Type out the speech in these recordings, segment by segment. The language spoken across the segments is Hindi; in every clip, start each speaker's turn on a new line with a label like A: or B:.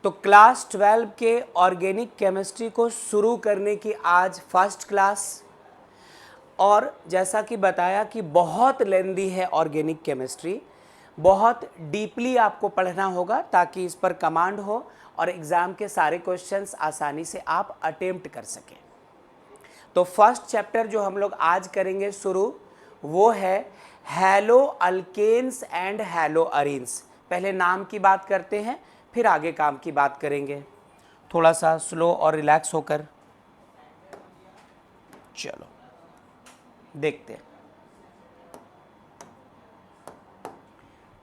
A: तो क्लास 12 के ऑर्गेनिक केमिस्ट्री को शुरू करने की आज फर्स्ट क्लास, और जैसा कि बताया कि बहुत लेंदी है ऑर्गेनिक केमिस्ट्री, बहुत डीपली आपको पढ़ना होगा ताकि इस पर कमांड हो और एग्ज़ाम के सारे क्वेश्चंस आसानी से आप अटेम्प्ट कर सकें। तो फर्स्ट चैप्टर जो हम लोग आज करेंगे शुरू, वो है haloalkanes and haloarenes. पहले नाम की बात करते हैं, फिर आगे काम की बात करेंगे, थोड़ा सा स्लो और रिलैक्स होकर। चलो देखते हैं,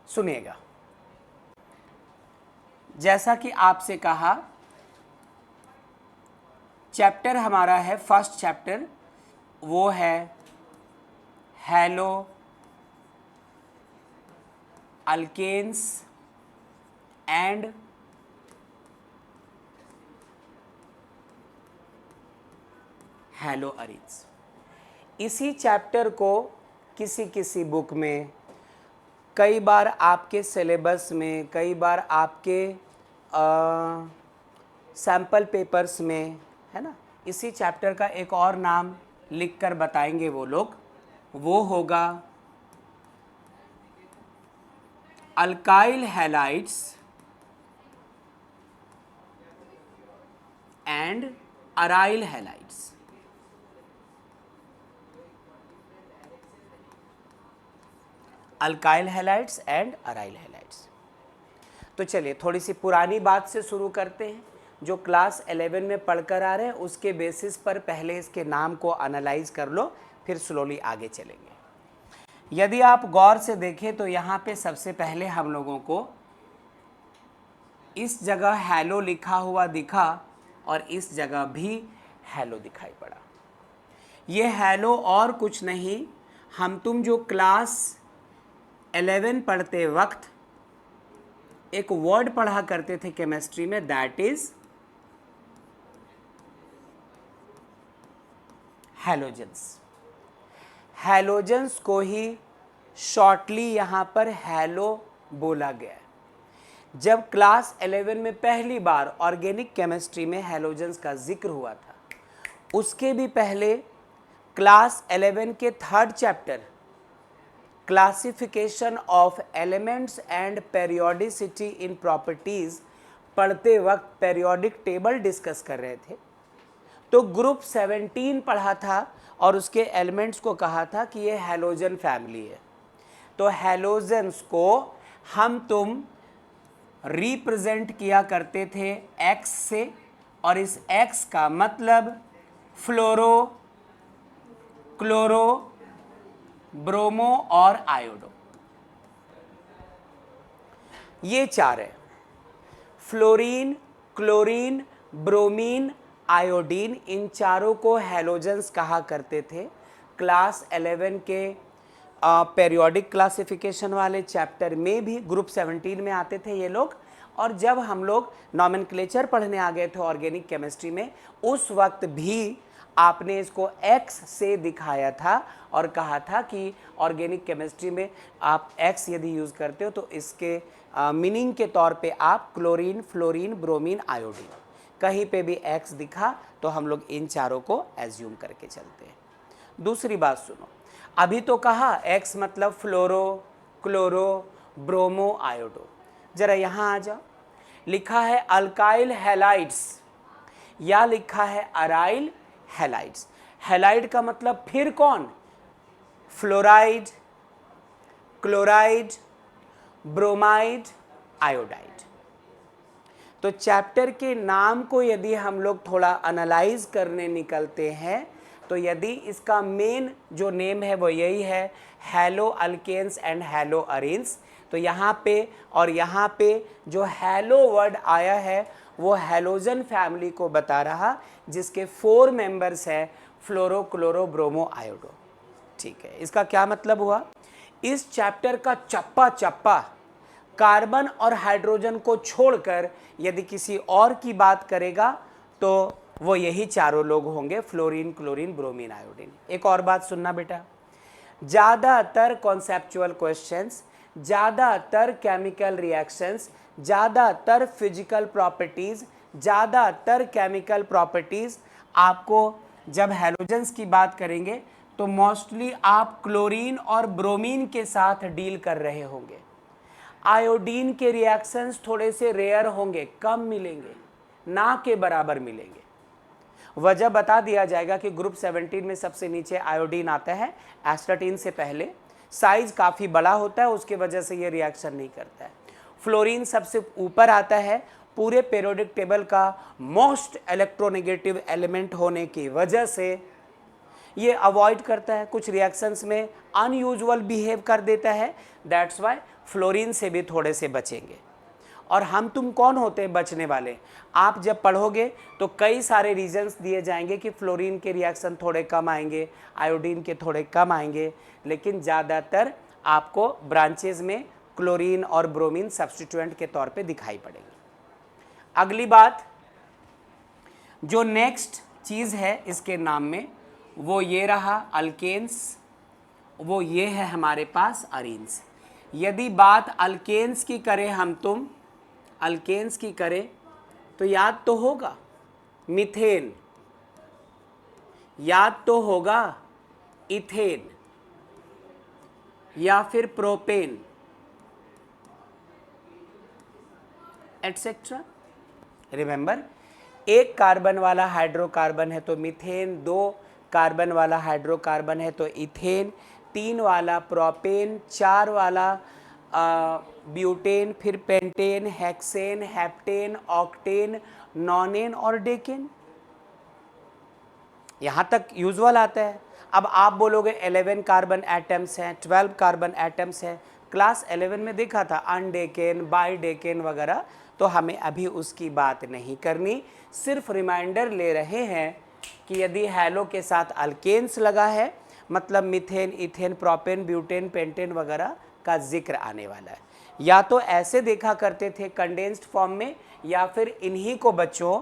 A: सुनिएगा। जैसा कि आपसे कहा, चैप्टर हमारा है फर्स्ट चैप्टर, वो है haloalkanes and haloarenes. इसी चैप्टर को किसी किसी बुक में, कई बार आपके सिलेबस में, कई बार आपके सैम्पल पेपर्स में, है ना, इसी चैप्टर का एक और नाम लिखकर बताएंगे वो लोग, वो होगा alkyl halides and aryl halides. Alkyl halides and aryl halides. तो चलिए थोड़ी सी पुरानी बात से शुरू करते हैं, जो क्लास 11 में पढ़कर आ रहे हैं उसके बेसिस पर पहले इसके नाम को एनालाइज कर लो, फिर स्लोली आगे चलेंगे। यदि आप गौर से देखें तो यहाँ पे सबसे पहले हम लोगों को इस जगह हैलो लिखा हुआ दिखा और इस जगह भी हैलो दिखाई पड़ा। ये हैलो और कुछ नहीं, हम तुम जो क्लास 11 पढ़ते वक्त एक वर्ड पढ़ा करते थे केमिस्ट्री में, दैट इज हैलोजेंस। हैलोजेंस को ही शॉर्टली यहाँ पर हैलो बोला गया है। जब क्लास 11 में पहली बार ऑर्गेनिक केमिस्ट्री में हैलोजेंस का जिक्र हुआ था, उसके भी पहले क्लास 11 के third chapter classification of elements and periodicity in properties पढ़ते वक्त पेरियोडिक टेबल डिस्कस कर रहे थे, तो ग्रुप 17 पढ़ा था और उसके एलिमेंट्स को कहा था कि ये हैलोजन फैमिली है। तो हैलोजेंस को हम तुम रिप्रेजेंट किया करते थे X से, और इस X का मतलब फ्लोरो, क्लोरो, ब्रोमो और आयोडो, ये चार है। फ्लोरीन, क्लोरीन, ब्रोमीन, आयोडीन, इन चारों को हैलोजेंस कहा करते थे। क्लास 11 के पेरियोडिक क्लासिफिकेशन वाले चैप्टर में भी ग्रुप 17 में आते थे ये लोग, और जब हम लोग नॉमेनक्लेचर पढ़ने आ गए थे ऑर्गेनिक केमिस्ट्री में, उस वक्त भी आपने इसको X से दिखाया था और कहा था कि ऑर्गेनिक केमिस्ट्री में आप X यदि यूज़ करते हो तो इसके मीनिंग के तौर पे आप क्लोरीन, फ्लोरीन, ब्रोमीन, आयोडीन, कहीं पे भी X दिखा तो हम लोग इन चारों को एज्यूम करके चलते हैं। दूसरी बात सुनो, अभी तो कहा X मतलब फ्लोरो, क्लोरो, ब्रोमो, आयोडो। जरा यहाँ आ जाओ, लिखा है अल्काइल हैलाइड्स या लिखा है अराइल हैलाइड्स। हैलाइड का मतलब फिर कौन? Fluoride, chloride, bromide, iodide. तो चैप्टर के नाम को यदि हम लोग थोड़ा एनालाइज करने निकलते हैं, तो यदि इसका मेन जो नेम है वो यही है haloalkanes and haloarenes, तो यहाँ पे और यहाँ पे जो हैलो वर्ड आया है वो हैलोजन फैमिली को बता रहा, जिसके 4 मेंबर्स है फ्लोरो, क्लोरो, ब्रोमो, आयोडो। ठीक है, इसका क्या मतलब हुआ? इस चैप्टर का चप्पा चप्पा कार्बन और हाइड्रोजन को छोड़कर यदि किसी और की बात करेगा तो वो यही चारों लोग होंगे, फ्लोरीन, क्लोरीन, ब्रोमीन, आयोडीन। एक और बात सुनना बेटा, ज़्यादातर कॉन्सेप्चुअल क्वेश्चंस, ज़्यादातर केमिकल रिएक्शंस, ज़्यादातर फिजिकल प्रॉपर्टीज़, ज़्यादातर केमिकल प्रॉपर्टीज़ आपको जब हैलोजेंस की बात करेंगे तो मोस्टली आप क्लोरीन और ब्रोमीन के साथ डील कर रहे होंगे। आयोडीन के रिएक्शंस थोड़े से रेयर होंगे, कम मिलेंगे, ना के बराबर मिलेंगे। वजह बता दिया जाएगा कि ग्रुप 17 में सबसे नीचे आयोडीन आता है एस्टाटीन से पहले, साइज काफ़ी बड़ा होता है, उसके वजह से ये रिएक्शन नहीं करता है। फ्लोरीन सबसे ऊपर आता है, पूरे पीरियोडिक टेबल का मोस्ट इलेक्ट्रोनेगेटिव एलिमेंट होने की वजह से ये अवॉइड करता है, कुछ रिएक्शंस में अनयूजुअल बिहेव कर देता है, दैट्स वाई फ्लोरीन से भी थोड़े से बचेंगे। और हम तुम कौन होते हैं बचने वाले? आप जब पढ़ोगे तो कई सारे रीजंस दिए जाएंगे कि फ्लोरीन के रिएक्शन थोड़े कम आएंगे, आयोडीन के थोड़े कम आएंगे, लेकिन ज़्यादातर आपको ब्रांचेज में क्लोरीन और ब्रोमीन सब्स्टिट्यूएंट के तौर पे दिखाई पड़ेंगे। अगली बात, जो नेक्स्ट चीज़ है इसके नाम में, वो ये रहा अल्केन्स, वो ये है हमारे पास अरीन्स। यदि बात अल्केन्स की करें हम तुम, अल्केन्स की करें तो याद तो होगा मीथेन, याद तो होगा इथेन या फिर प्रोपेन एटसेट्रा। रिमेंबर, एक कार्बन वाला हाइड्रोकार्बन है तो मीथेन, 2 कार्बन वाला हाइड्रोकार्बन है तो इथेन, 3 वाला प्रोपेन, 4 वाला ब्यूटेन, फिर pentane, hexane, heptane, octane, nonane और डेकेन। यहाँ तक यूजुअल आता है। अब आप बोलोगे 11 कार्बन एटम्स हैं, 12 कार्बन एटम्स हैं, क्लास 11 में देखा था अनडेकेन, बाईडेकेन वगैरह, तो हमें अभी उसकी बात नहीं करनी, सिर्फ रिमाइंडर ले रहे हैं कि यदि हैलो के साथ अल्केन्स लगा है मतलब methane, ethane, propane, butane, pentane वगैरह का जिक्र आने वाला है। या तो ऐसे देखा करते थे कंडेंस्ड फॉर्म में, या फिर इन्हीं को बच्चों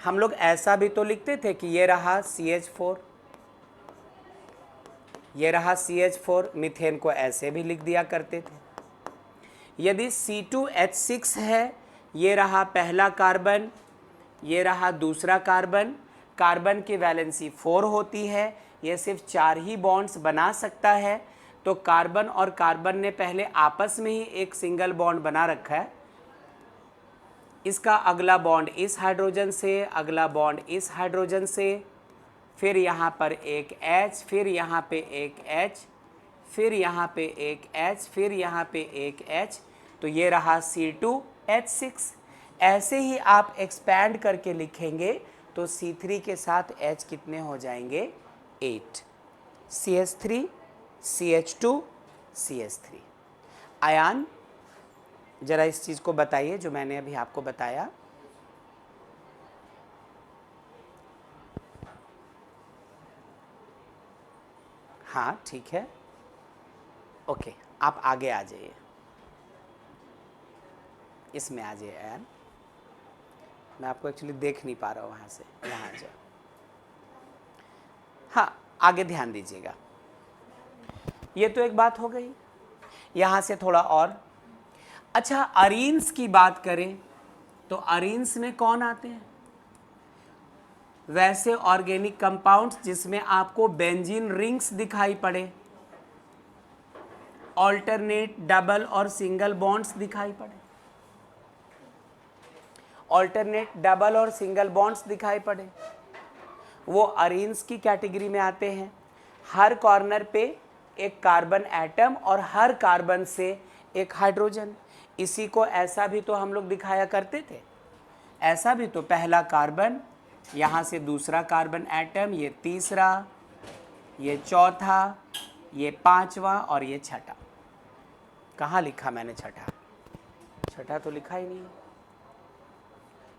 A: हम लोग ऐसा भी तो लिखते थे कि ये रहा CH4, ये रहा CH4, मीथेन को ऐसे भी लिख दिया करते थे। यदि C2H6 है, ये रहा पहला कार्बन, ये रहा दूसरा कार्बन, कार्बन की वैलेंसी 4 होती है, ये सिर्फ 4 ही बॉन्ड्स बना सकता है, तो कार्बन और कार्बन ने पहले आपस में ही एक सिंगल बॉन्ड बना रखा है, इसका अगला बॉन्ड इस हाइड्रोजन से, अगला बॉन्ड इस हाइड्रोजन से, फिर यहाँ पर एक H, फिर यहाँ पे एक H, फिर यहाँ पे एक H, फिर यहाँ पे एक H, तो ये रहा C2H6। ऐसे ही आप एक्सपैंड करके लिखेंगे तो C3 के साथ H कितने हो जाएंगे? 8, CH3, CH2, CH3। आयान, जरा इस चीज़ को बताइए जो मैंने अभी आपको बताया। हाँ ठीक है, ओके, आप आगे आ जाइए, इसमें आ जाइए आयान, मैं आपको एक्चुअली देख नहीं पा रहा हूँ, वहाँ से यहाँ जाओ। हाँ, आगे ध्यान दीजिएगा। ये तो एक बात हो गई, यहाँ से थोड़ा और। अच्छा, अरीन्स की बात करें तो अरीन्स में कौन आते हैं? वैसे ऑर्गेनिक कंपाउंड्स जिसमें आपको बेंजीन रिंग्स दिखाई पड़े, ऑल्टरनेट डबल और सिंगल बॉन्ड्स दिखाई पड़े, ऑल्टरनेट डबल और सिंगल बॉन्ड्स दिखाई पड़े, वो अरीन्स की कैटेगरी में आते हैं। हर कॉर्नर पे एक कार्बन एटम और हर कार्बन से एक हाइड्रोजन। इसी को ऐसा भी तो हम लोग दिखाया करते थे, ऐसा भी तो, पहला कार्बन, यहाँ से दूसरा कार्बन एटम, ये तीसरा, ये चौथा, ये पांचवा और ये छठा। कहाँ लिखा मैंने छठा? छठा तो लिखा ही नहीं है।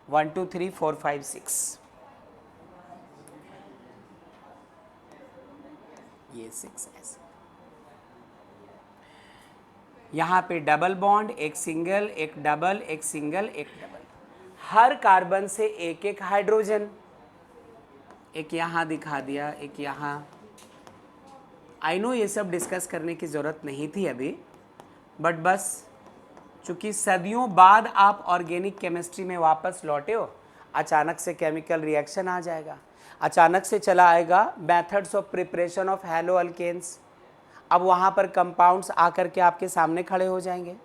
A: 1 2 3 4 5 6, ये 6 ऐसे। यहाँ पे डबल बॉन्ड, एक सिंगल, एक डबल, एक सिंगल, एक डबल, हर कार्बन से एक एक हाइड्रोजन, एक यहाँ दिखा दिया, एक यहाँ। आई नो ये सब डिस्कस करने की ज़रूरत नहीं थी अभी, बट बस क्योंकि सदियों बाद आप ऑर्गेनिक केमिस्ट्री में वापस लौटे हो, अचानक से केमिकल रिएक्शन आ जाएगा, अचानक से चला आएगा methods of preparation of haloalkanes. अब वहाँ पर कंपाउंड्स आकर के आपके सामने खड़े हो जाएंगे।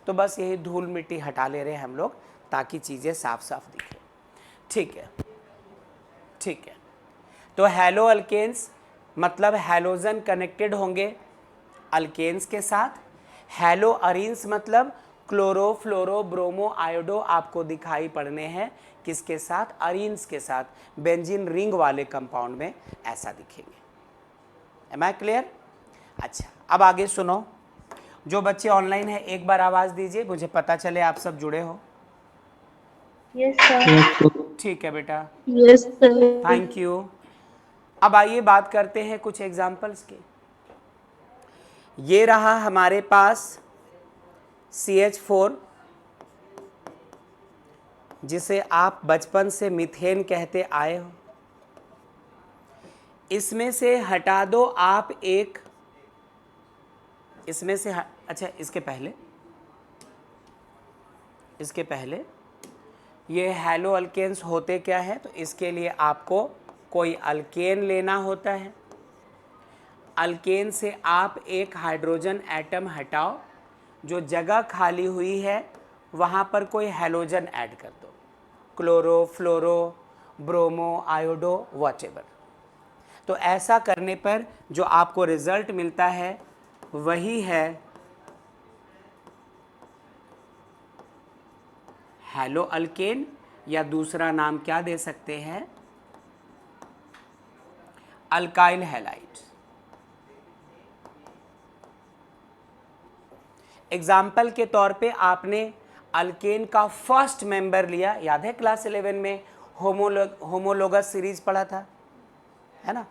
A: तो बस यही धूल मिट्टी हटा ले रहे हैं हम लोग ताकि चीज़ें साफ साफ दिखें। ठीक है, ठीक है। तो हैलो अल्केन्स मतलब हैलोजन कनेक्टेड होंगे अल्केन्स के साथ। हैलो अरीन्स मतलब क्लोरो फ्लोरो ब्रोमो आयोडो आपको दिखाई पड़ने हैं किसके साथ, अरीन्स के साथ, बेंजीन रिंग वाले कंपाउंड में ऐसा दिखेंगे। Am I clear? अच्छा, अब आगे सुनो। जो बच्चे ऑनलाइन है एक बार आवाज दीजिए, मुझे पता चले आप सब जुड़े हो।
B: Yes sir.
A: ठीक है बेटा,
B: यस सर।
A: Thank you. अब आइए बात करते हैं कुछ एग्जाम्पल्स की। ये रहा हमारे पास CH4, जिसे आप बचपन से मीथेन कहते आए हो। इसमें से हटा दो आप एक, इसमें से अच्छा इसके पहले ये हैलो अल्केन्स होते क्या है, तो इसके लिए आपको कोई अल्केन लेना होता है। अल्केन से आप एक हाइड्रोजन एटम हटाओ, जो जगह खाली हुई है वहाँ पर कोई हैलोजन ऐड कर दो, क्लोरो फ्लोरो ब्रोमो आयोडो व्हाटएवर। तो ऐसा करने पर जो आपको रिजल्ट मिलता है वही है हैलो अल्केन, या दूसरा नाम क्या दे सकते हैं, अल्काइल हैलाइड। एग्जाम्पल के तौर पे आपने अल्केन का फर्स्ट मेंबर लिया, याद है क्लास 11 में होमोलोगस सीरीज पढ़ा था, है ना,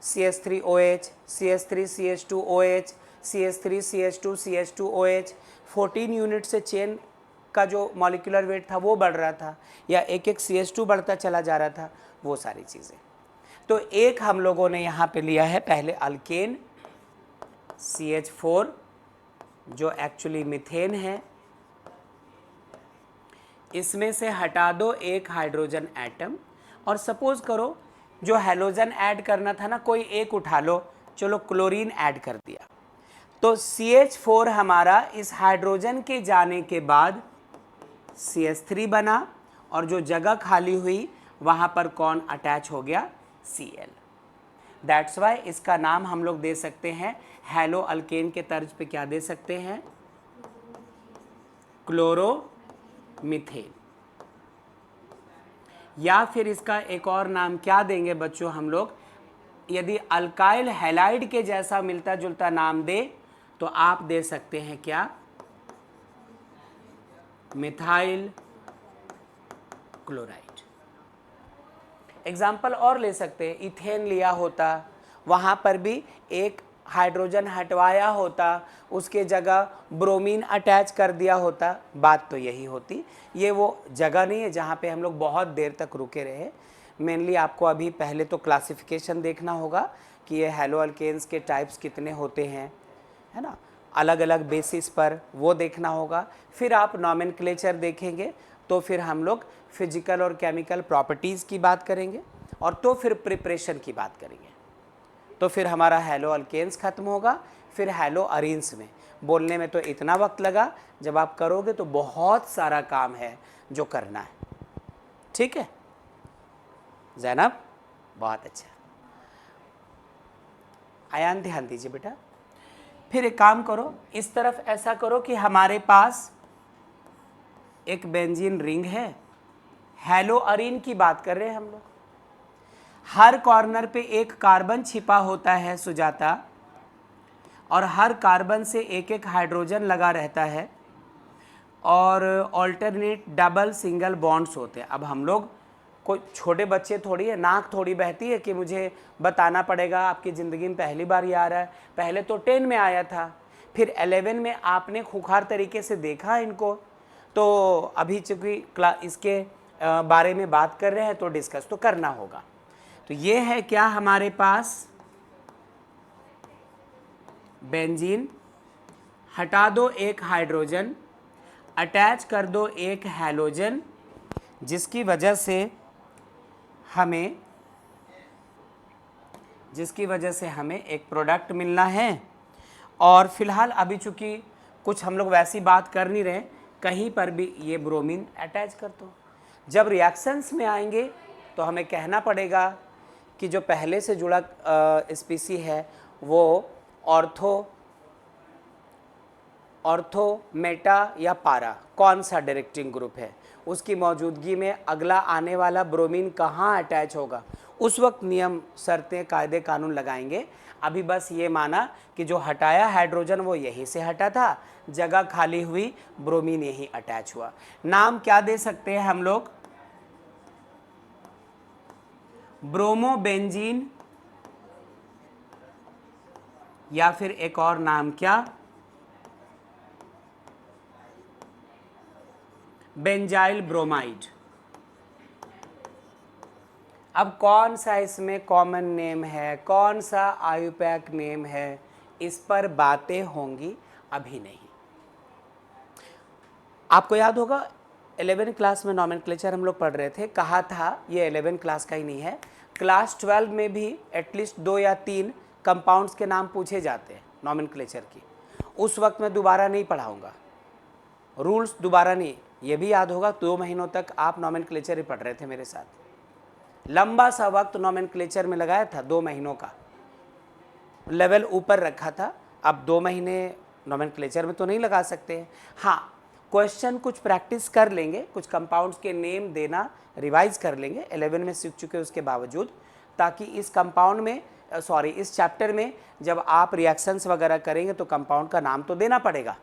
A: CH3OH CH3CH2OH CH3CH2CH2OH। 14 यूनिट से चेन का जो मॉलिक्यूलर वेट था वो बढ़ रहा था, या एक एक CH2 बढ़ता चला जा रहा था, वो सारी चीज़ें। तो एक हम लोगों ने यहाँ पे लिया है पहले अल्केन CH4, जो एक्चुअली मीथेन है। इसमें से हटा दो एक हाइड्रोजन एटम, और सपोज करो जो हैलोजन ऐड करना था ना, कोई एक उठा लो, चलो क्लोरीन ऐड कर दिया। तो CH4 हमारा इस हाइड्रोजन के जाने के बाद CH3 बना, और जो जगह खाली हुई वहाँ पर कौन अटैच हो गया, Cl। दैट्स वाई इसका नाम हम लोग दे सकते हैं हैलो अल्केन के तर्ज पे क्या दे सकते हैं, क्लोरो मीथेन। या फिर इसका एक और नाम क्या देंगे बच्चों हम लोग, यदि अल्काइल हैलाइड के जैसा मिलता जुलता नाम दे तो आप दे सकते हैं क्या, मिथाइल क्लोराइड। एग्जाम्पल और ले सकते हैं, इथेन लिया होता, वहाँ पर भी एक हाइड्रोजन हटवाया होता, उसके जगह ब्रोमीन अटैच कर दिया होता, बात तो यही होती। ये वो जगह नहीं है जहाँ पे हम लोग बहुत देर तक रुके रहे। मेनली आपको अभी पहले तो क्लासिफिकेशन देखना होगा कि ये हैलो अल्केन्स के टाइप्स कितने होते हैं, है ना, अलग अलग बेसिस पर, वो देखना होगा। फिर आप नॉमेनक्लेचर देखेंगे, तो फिर हम लोग फिजिकल और केमिकल प्रॉपर्टीज़ की बात करेंगे, और तो फिर प्रिपरेशन की बात करेंगे। तो फिर हमारा हैलो अल्केन्स खत्म होगा, फिर हैलो अरीन्स में। बोलने में तो इतना वक्त लगा, जब आप करोगे तो बहुत सारा काम है जो करना है। ठीक है जैनब, बहुत अच्छा। आयान ध्यान दीजिए बेटा। फिर एक काम करो, इस तरफ ऐसा करो कि हमारे पास एक बेंजीन रिंग है, हैलो अरीन की बात कर रहे हैं हम लोग। हर कॉर्नर पे एक कार्बन छिपा होता है सुजाता, और हर कार्बन से एक एक हाइड्रोजन लगा रहता है, और ऑल्टरनेट डबल सिंगल बॉन्ड्स होते हैं। अब हम लोग कोई छोटे बच्चे थोड़ी है, नाक थोड़ी बहती है कि मुझे बताना पड़ेगा, आपकी ज़िंदगी में पहली बार ये आ रहा है। पहले तो 10 में आया था, फिर 11 में आपने खुखार तरीके से देखा इनको। तो अभी चूँकि इसके बारे में बात कर रहे हैं तो डिस्कस तो करना होगा। तो ये है क्या हमारे पास बेंजीन, हटा दो एक हाइड्रोजन, अटैच कर दो एक हैलोजन जिसकी वजह से हमें एक प्रोडक्ट मिलना है। और फिलहाल अभी चूंकि कुछ हम लोग वैसी बात कर नहीं रहे, कहीं पर भी ये ब्रोमीन अटैच कर दो। जब रिएक्शंस में आएंगे तो हमें कहना पड़ेगा कि जो पहले से जुड़ा स्पीसी है वो ऑर्थो, मेटा या पारा, कौन सा डायरेक्टिंग ग्रुप है, उसकी मौजूदगी में अगला आने वाला ब्रोमीन कहाँ अटैच होगा, उस वक्त नियम शर्तें कायदे कानून लगाएंगे। अभी बस ये माना कि जो हटाया हाइड्रोजन वो यहीं से हटा था, जगह खाली हुई, ब्रोमीन यहीं अटैच हुआ। नाम क्या दे सकते हैं हम लोग? ब्रोमोबेंजीन, या फिर एक और नाम क्या, बेंजाइल ब्रोमाइड। अब कौन सा इसमें कॉमन नेम है, कौन सा आयुपैक नेम है, इस पर बातें होंगी, अभी नहीं। आपको याद होगा 11वीं क्लास में नॉमेनक्लेचर हम लोग पढ़ रहे थे, कहा था ये 11वीं क्लास का ही नहीं है, क्लास 12 में भी एटलीस्ट 2 या 3 कंपाउंड्स के नाम पूछे जाते हैं नॉमेनक्लेचर की। उस वक्त मैं दोबारा नहीं पढ़ाऊंगा, रूल्स दोबारा नहीं। ये भी याद होगा 2 महीनों तक आप नॉमेनक्लेचर ही पढ़ रहे थे मेरे साथ, लंबा सा वक्त नॉमेनक्लेचर में लगाया था, 2 महीनों का लेवल ऊपर रखा था। अब 2 महीने नॉमेनक्लेचर में तो नहीं लगा सकते हैं। हाँ, क्वेश्चन कुछ प्रैक्टिस कर लेंगे, कुछ कंपाउंड्स के नेम देना रिवाइज कर लेंगे, 11 में सीख चुके उसके बावजूद, ताकि इस कंपाउंड में इस चैप्टर में जब आप रिएक्शंस वगैरह करेंगे तो कंपाउंड का नाम तो देना पड़ेगा,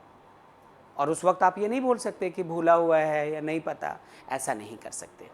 A: और उस वक्त आप ये नहीं बोल सकते कि भूला हुआ है या नहीं पता, ऐसा नहीं कर सकते।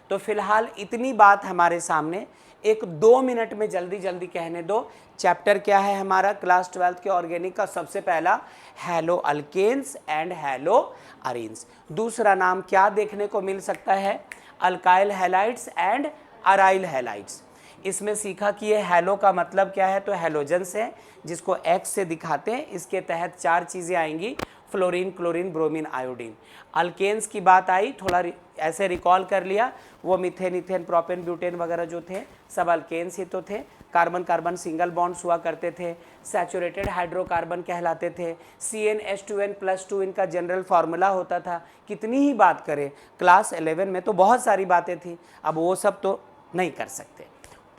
A: तो फिलहाल इतनी बात हमारे सामने, एक 2 मिनट में जल्दी जल्दी कहने दो। चैप्टर क्या है हमारा क्लास 12 के ऑर्गेनिक का? सबसे पहला haloalkanes and haloarenes. दूसरा नाम क्या देखने को मिल सकता है? Alkyl halides and aryl halides. इसमें सीखा कि ये हैलो का मतलब क्या है, तो हैलोजेंस है जिसको एक्स से दिखाते हैं। इसके तहत 4 चीज़ें आएंगी, fluorine, chlorine, bromine, iodine. Alkanes की बात आई, थोड़ा ऐसे रिकॉल कर लिया, वो मिथेन, इथेन, प्रोपेन, ब्यूटेन वगैरह जो थे सब अल्केन्स ही तो थे। कार्बन कार्बन सिंगल बॉन्ड्स हुआ करते थे, सैचुरेटेड हाइड्रोकार्बन कहलाते थे। CnH2n+2 इनका जनरल फार्मूला होता था। कितनी ही बात करें, क्लास 11 में तो बहुत सारी बातें थी, अब वो सब तो नहीं कर सकते,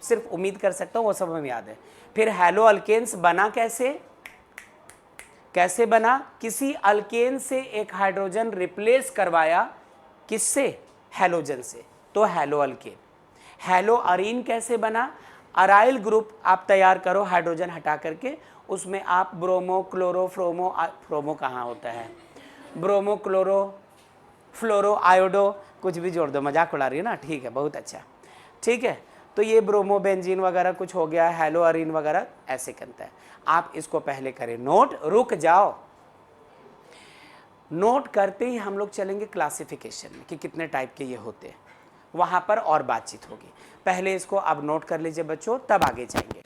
A: सिर्फ उम्मीद कर सकता हूँ वो सब हमें याद है। फिर हैलो अल्केन्स बना कैसे बना? किसी अल्केन से एक हाइड्रोजन रिप्लेस करवाया, किससे? हैलोजन से, तो हैलो अल्केन। हैलो अरीन कैसे बना? अराइल ग्रुप आप तैयार करो हाइड्रोजन हटा करके, उसमें आप ब्रोमो, क्लोरो, फ्रोमो कहाँ होता है, ब्रोमो, क्लोरो, फ्लोरो, आयोडो, कुछ भी जोड़ दो, मजाक उड़ा रही है ना, ठीक है, बहुत अच्छा, ठीक है। तो ये ब्रोमोबेंजीन वगैरह कुछ हो गया, हैलो अरीन वगैरह ऐसे करता है। आप इसको पहले करें नोट, रुक जाओ, नोट करते ही हम लोग चलेंगे क्लासिफिकेशन में कि कितने टाइप के ये होते हैं, वहाँ पर और बातचीत होगी। पहले इसको अब नोट कर लीजिए बच्चों, तब आगे जाएंगे।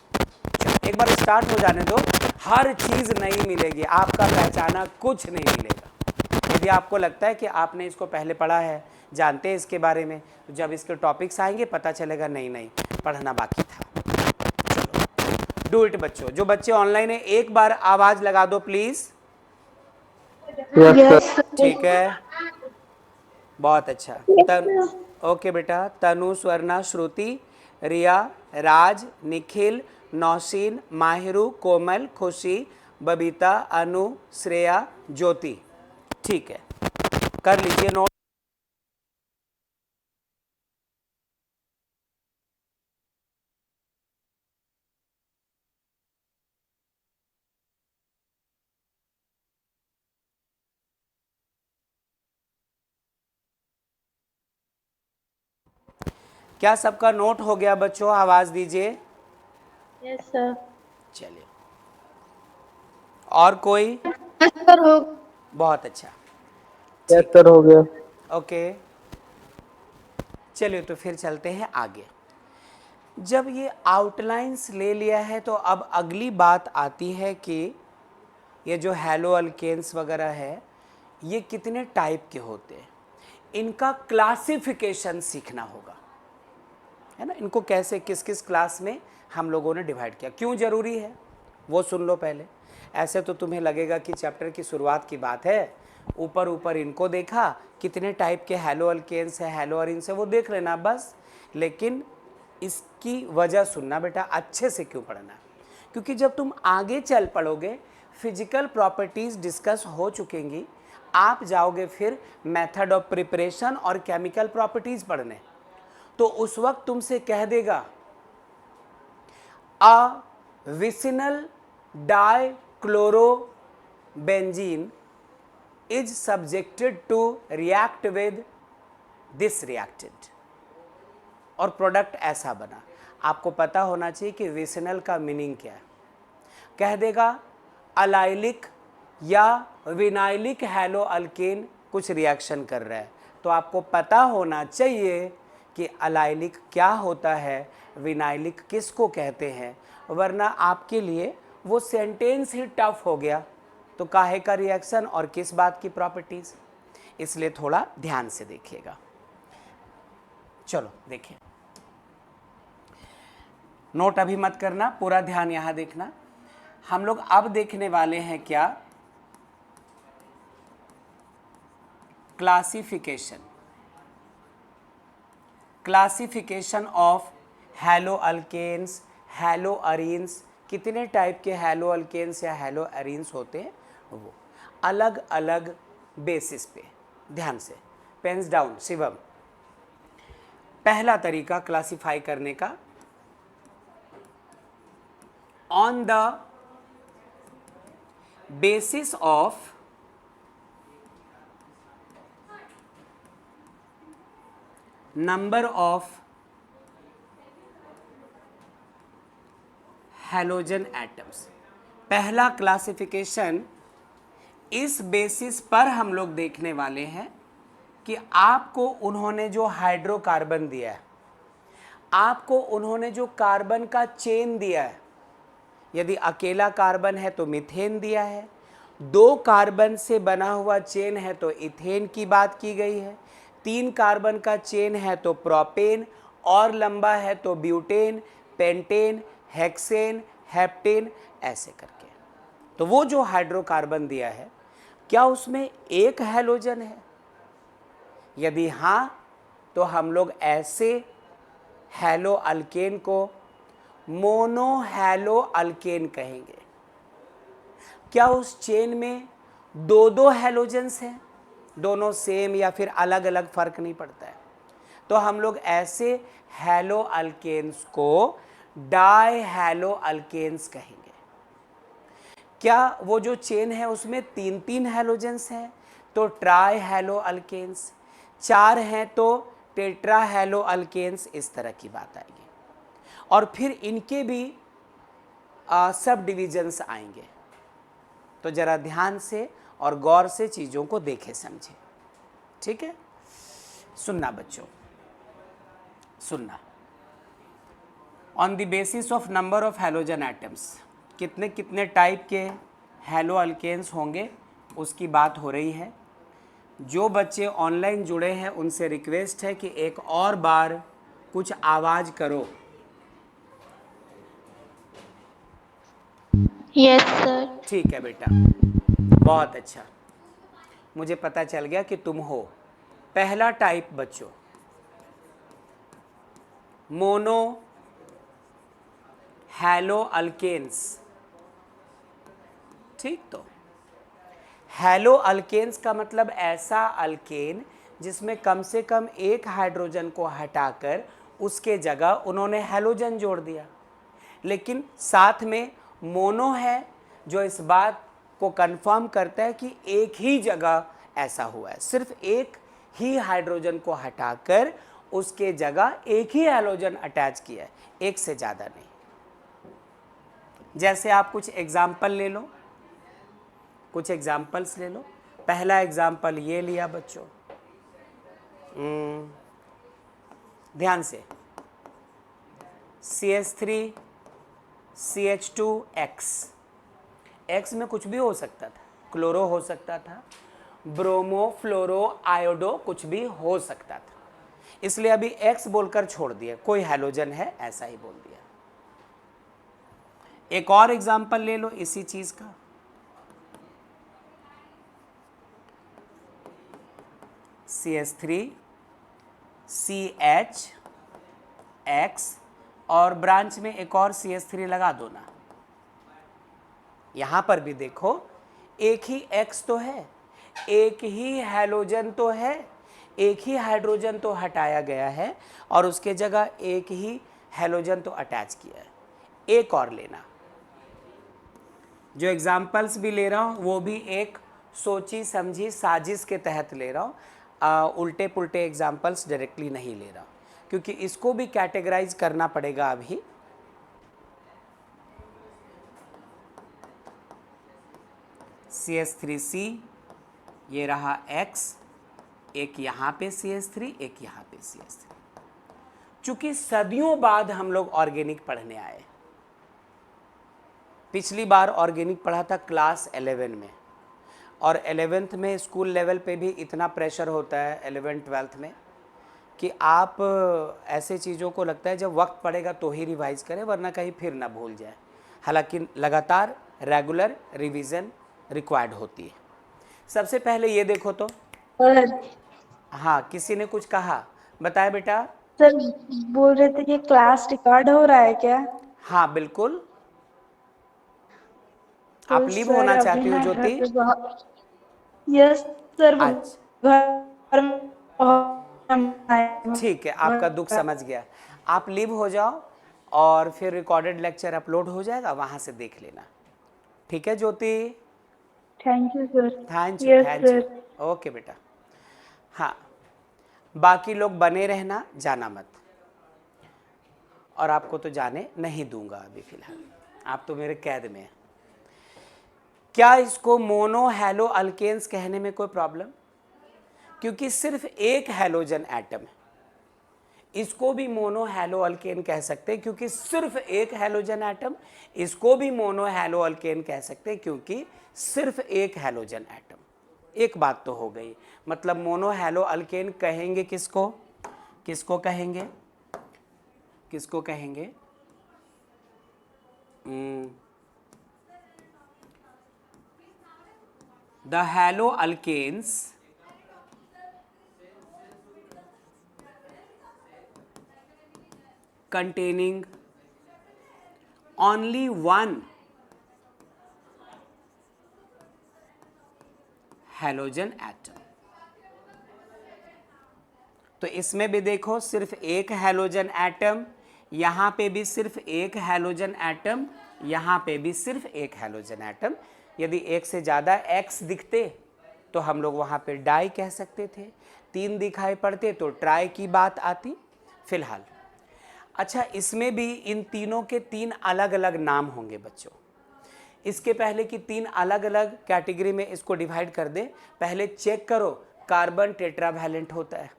A: चलो एक बार स्टार्ट हो जाने दो, हर चीज़ नहीं मिलेगी, आपका पहचाना कुछ नहीं मिलेगा। यदि आपको लगता है कि आपने इसको पहले पढ़ा है, जानते हैं इसके बारे में, तो जब इसके टॉपिक्स आएंगे पता चलेगा नहीं पढ़ना बाकी था। चलो डू इट बच्चों। जो बच्चे ऑनलाइन है एक बार आवाज़ लगा दो प्लीज़। ठीक है, बहुत अच्छा। ओके बेटा, तनु, स्वर्णा, श्रुति, रिया, राज, निखिल, नौशीन, माहिरू, कोमल, खुशी, बबीता, अनु, श्रेया, ज्योति, ठीक है, कर लीजिए नोट। क्या सबका नोट हो गया बच्चों? आवाज दीजिए।
B: Yes sir.
A: चलिए, और कोई?
B: सर हो।
A: बहुत अच्छा,
C: यस सर हो गया।
A: ओके, चलिए तो फिर चलते हैं आगे। जब ये आउटलाइंस ले लिया है तो अब अगली बात आती है कि ये जो हैलो अल्केन्स वगैरह है, ये कितने टाइप के होते हैं, इनका क्लासिफिकेशन सीखना होगा, है ना। इनको कैसे किस किस क्लास में हम लोगों ने डिवाइड किया, क्यों ज़रूरी है वो सुन लो पहले। ऐसे तो तुम्हें लगेगा कि चैप्टर की शुरुआत की बात है, ऊपर ऊपर इनको देखा, कितने टाइप के हैलो अल्केन्स है, हैलो अरीन्स है, वो देख लेना बस। लेकिन इसकी वजह सुनना बेटा, अच्छे से क्यों पढ़ना, क्योंकि जब तुम आगे चल पड़ोगे, फिजिकल प्रॉपर्टीज़ डिस्कस हो चुकेंगी, आप जाओगे फिर मेथड ऑफ प्रिपरेशन और केमिकल प्रॉपर्टीज़ पढ़ने, तो उस वक्त तुमसे कह देगा a vicinal dichlorobenzene is subjected to react with this reactant, और प्रोडक्ट ऐसा बना। आपको पता होना चाहिए कि विसिनल का मीनिंग क्या है। कह देगा अलाइलिक या विनाइलिक हैलो अल्केन कुछ रिएक्शन कर रहा है, तो आपको पता होना चाहिए कि अलाइलिक क्या होता है, विनाइलिक किसको कहते हैं, वरना आपके लिए वो सेंटेंस ही टफ हो गया। तो काहे का रिएक्शन और किस बात की प्रॉपर्टीज़, इसलिए थोड़ा ध्यान से देखिएगा। चलो देखिए, नोट अभी मत करना, पूरा ध्यान यहाँ देखना। हम लोग अब देखने वाले हैं क्या, classification of haloalkanes, haloarenes. कितने टाइप के हैलो अल्केन्स या हैलो अरीन्स होते हैं, वो अलग अलग बेसिस पे। ध्यान से, पेन्स डाउन शिवम। पहला तरीका क्लासिफाई करने का, on the basis of number of halogen atoms. पहला क्लासिफिकेशन इस बेसिस पर हम लोग देखने वाले हैं कि आपको उन्होंने जो हाइड्रोकार्बन दिया है, आपको उन्होंने जो कार्बन का चेन दिया है, यदि अकेला कार्बन है तो मीथेन दिया है, 2 कार्बन से बना हुआ चेन है तो इथेन की बात की गई है, 3 कार्बन का चेन है तो प्रोपेन, और लंबा है तो ब्यूटेन, पेंटेन, हेक्सेन, हेप्टेन, ऐसे करके। तो वो जो हाइड्रोकार्बन दिया है, क्या उसमें एक हैलोजन है? यदि हाँ, तो हम लोग ऐसे हैलो अल्केन को मोनो हैलो अल्केन कहेंगे। क्या उस चेन में 2 हैलोजेंस हैं, दोनों सेम या फिर अलग अलग, फर्क नहीं पड़ता है, तो हम लोग ऐसे हैलो अल्केन्स को डाई हैलो अल्केन्स कहेंगे। क्या वो जो चेन है उसमें 3 हैलोजेंस हैं तो ट्राई हैलो अल्केन्स, 4 हैं तो टेट्रा हैलो अल्केन्स, इस तरह की बात आएगी। और फिर इनके भी सब डिविजन्स आएंगे। तो जरा ध्यान से और गौर से चीज़ों को देखे समझे, ठीक है। सुनना बच्चों, सुनना। On the basis of number of halogen atoms, कितने कितने टाइप के हैलो अल्केन्स होंगे उसकी बात हो रही है। जो बच्चे ऑनलाइन जुड़े हैं उनसे रिक्वेस्ट है कि एक और बार कुछ आवाज़ करो।
B: Yes sir.
A: ठीक है बेटा, बहुत अच्छा, मुझे पता चल गया कि तुम हो। पहला टाइप बच्चों, मोनो हैलो अल्केन्स। ठीक, तो हैलो अल्केन्स का मतलब ऐसा अल्केन जिसमें कम से कम एक हाइड्रोजन को हटाकर उसके जगह उन्होंने हैलोजन जोड़ दिया। लेकिन साथ में मोनो है जो इस बात को कंफर्म करता है कि एक ही जगह ऐसा हुआ है, सिर्फ एक ही हाइड्रोजन को हटाकर उसके जगह एक ही हैलोजन अटैच किया है, एक से ज़्यादा नहीं। जैसे आप कुछ एग्जाम्पल ले लो, कुछ एग्जाम्पल्स ले लो। पहला एग्जाम्पल ये लिया बच्चों, ध्यान से, CH3 CH2X, X में कुछ भी हो सकता था, क्लोरो हो सकता था, ब्रोमो, फ्लोरो, आयोडो कुछ भी हो सकता था, इसलिए अभी एक्स बोलकर छोड़ दिया, कोई हैलोजन है ऐसा ही बोल दिया। एक और एग्जांपल ले लो इसी चीज का। CH3 CH X और ब्रांच में एक और CH3 लगा दो ना। यहां पर भी देखो एक ही X तो है, एक ही हैलोजन तो है, एक ही हाइड्रोजन तो हटाया गया है और उसके जगह एक ही हैलोजन तो अटैच किया है। एक और लेना। जो एग्जाम्पल्स भी ले रहा हूँ वो भी एक सोची समझी साजिश के तहत ले रहा हूँ, उल्टे पुल्टे एग्जाम्पल्स डायरेक्टली नहीं ले रहा हूँ, क्योंकि इसको भी कैटेगराइज करना पड़ेगा अभी। CH3C, ये रहा X, एक यहाँ पे CH3, एक यहाँ पे CH3। चूंकि सदियों बाद हम लोग ऑर्गेनिक पढ़ने आए, पिछली बार ऑर्गेनिक पढ़ा था क्लास 11 में, और 11th में स्कूल लेवल पे भी इतना प्रेशर होता है 11th-12th में कि आप ऐसे चीज़ों को लगता है जब वक्त पड़ेगा तो ही रिवाइज करें, वरना कहीं फिर ना भूल जाए। हालांकि लगातार रेगुलर रिवीजन रिक्वायर्ड होती है। सबसे पहले ये देखो तो,
B: सर
A: हाँ किसी ने कुछ कहा, बताए बेटा।
B: सर बोल रहे थे कि क्लास रिकॉर्ड हो रहा है क्या?
A: हाँ बिल्कुल,
B: तो
A: आप लीव
B: सर
A: होना
B: अभी
A: चाहती हो
B: मैं घर
A: ज्योति?
B: पे बहुत, यस सर,
A: आज
B: घर में बहुत
A: ठीक है, आपका दुख समझ गया। आप लीव हो जाओ और फिर रिकॉर्डेड लेक्चर अपलोड हो जाएगा, वहाँ से देख लेना। ठीक है Jyoti?
B: Thank you sir. Yes
A: thank
B: sir.
A: You, okay बेटा। हाँ, बाकी लोग बने रहना, जाना मत, और आपको तो जाने नहीं दूंगा अभी फिलहाल, आप तो मेरे कैद में हैं। क्या इसको मोनो हैलो अल्केन्स कहने में कोई प्रॉब्लम? क्योंकि सिर्फ एक हैलोजन एटम है, इसको भी मोनो हैलो अल्केन कह सकते हैं क्योंकि सिर्फ एक हैलोजन एटम, इसको भी मोनो हैलो अल्केन कह सकते हैं क्योंकि सिर्फ एक हैलोजन एटम। एक बात तो हो गई, मतलब मोनो हैलो अल्केन कहेंगे किसको? किसको कहेंगे? किसको कहेंगे? The haloalkanes containing only one halogen atom। तो इसमें भी देखो सिर्फ एक हैलोजन एटम, यहां पे भी सिर्फ एक हैलोजन एटम, यहां पे भी सिर्फ एक हैलोजन एटम। यदि एक से ज़्यादा एक्स दिखते तो हम लोग वहां पे डाई कह सकते थे, तीन दिखाई पड़ते तो ट्राई की बात आती। फिलहाल अच्छा, इसमें भी इन तीनों के तीन अलग अलग नाम होंगे बच्चों। इसके पहले की तीन अलग अलग कैटेगरी में इसको डिवाइड कर दे। पहले चेक करो, कार्बन टेट्रावैलेंट होता है,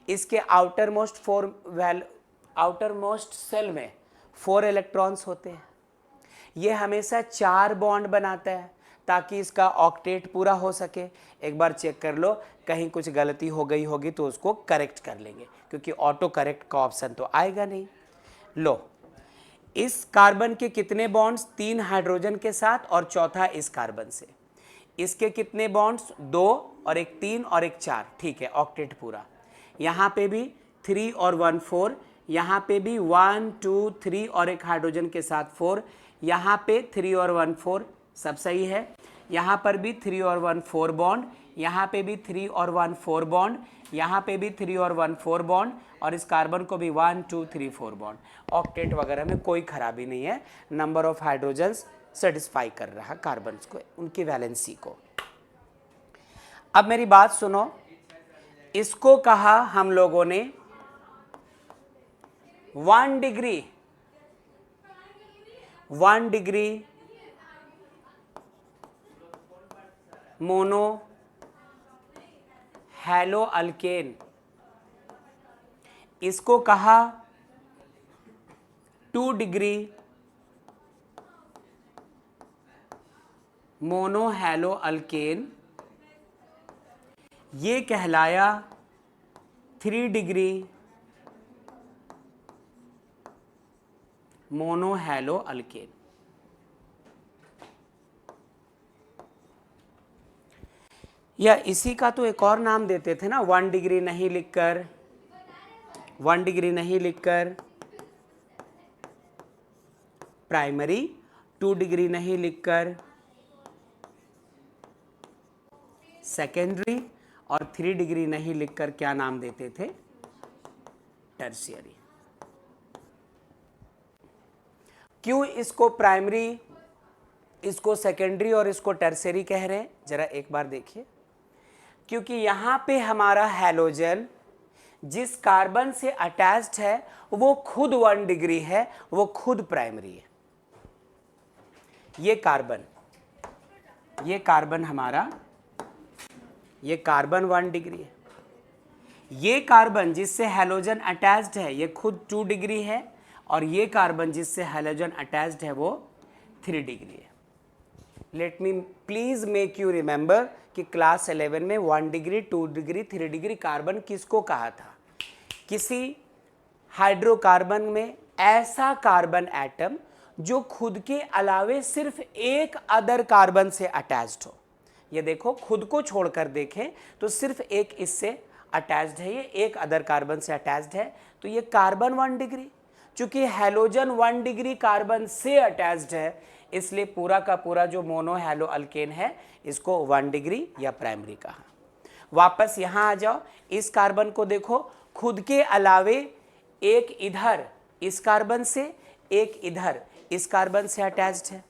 A: इसके आउटर मोस्ट सेल में 4 इलेक्ट्रॉन्स होते हैं, ये हमेशा 4 बॉन्ड बनाता है ताकि इसका ऑक्टेट पूरा हो सके। एक बार चेक कर लो, कहीं कुछ गलती हो गई होगी तो उसको करेक्ट कर लेंगे, क्योंकि ऑटो करेक्ट का ऑप्शन तो आएगा नहीं। लो, इस कार्बन के कितने बॉन्ड्स? 3 हाइड्रोजन के साथ और चौथा इस कार्बन से। इसके कितने बॉन्ड्स? 2 और एक 3 और एक 4, ठीक है, ऑक्टेट पूरा। यहाँ पे भी 3 और 1 4, यहाँ पे भी 1 2 3 और एक हाइड्रोजन के साथ 4, यहाँ पे 3 और 1 4, सब सही है। यहाँ पर भी 3 और 1 4 बॉन्ड, यहाँ पे भी 3 और 1 4 बॉन्ड, यहाँ पे भी 3 और 1 4 बॉन्ड, और इस कार्बन को भी 1 2 3 4 बॉन्ड। ऑक्टेट वगैरह में कोई खराबी नहीं है, नंबर ऑफ हाइड्रोजन्स सेटिस्फाई कर रहा कार्बन को, उनकी वैलेंसी को। अब मेरी बात सुनो, इसको कहा हम लोगों ने 1 डिग्री मोनो हैलो अल्केन, इसको कहा 2 डिग्री मोनो हैलो अल्केन, ये कहलाया 3 डिग्री मोनोहैलो अल्केन। या इसी का तो एक और नाम देते थे ना, 1 डिग्री नहीं लिखकर, 1 डिग्री नहीं लिखकर प्राइमरी, 2 डिग्री नहीं लिखकर सेकेंडरी, और 3 डिग्री नहीं लिखकर क्या नाम देते थे? टर्शियरी। क्यों इसको प्राइमरी, इसको सेकेंडरी और इसको टर्शियरी कह रहे हैं? जरा एक बार देखिए। क्योंकि यहां पे हमारा हैलोजन जिस कार्बन से अटैच्ड है वो खुद 1 डिग्री है, वो खुद प्राइमरी है। ये कार्बन हमारा, ये कार्बन 1 डिग्री है। ये कार्बन जिससे हैलोजन अटैच्ड है ये खुद 2 डिग्री है, और ये कार्बन जिससे हैलोजन अटैच्ड है वो 3 डिग्री है। Let me please make you remember कि क्लास 11 में 1 डिग्री, 2 डिग्री, 3 डिग्री कार्बन किसको कहा था? किसी हाइड्रोकार्बन में ऐसा कार्बन एटम जो खुद के अलावे सिर्फ एक अदर कार्बन से अटैच्ड हो। ये देखो, खुद को छोड़कर देखें तो सिर्फ एक इससे अटैच्ड है, ये एक अदर कार्बन से अटैच्ड है, तो ये कार्बन 1 डिग्री। चूंकि हैलोजन 1 डिग्री कार्बन से अटैच्ड है, इसलिए पूरा का पूरा जो मोनोहैलो अल्केन है इसको 1 डिग्री या प्राइमरी कहा। वापस यहां आ जाओ, इस कार्बन को देखो, खुद के अलावे एक इधर इस कार्बन से, एक इधर इस कार्बन से अटैच्ड है।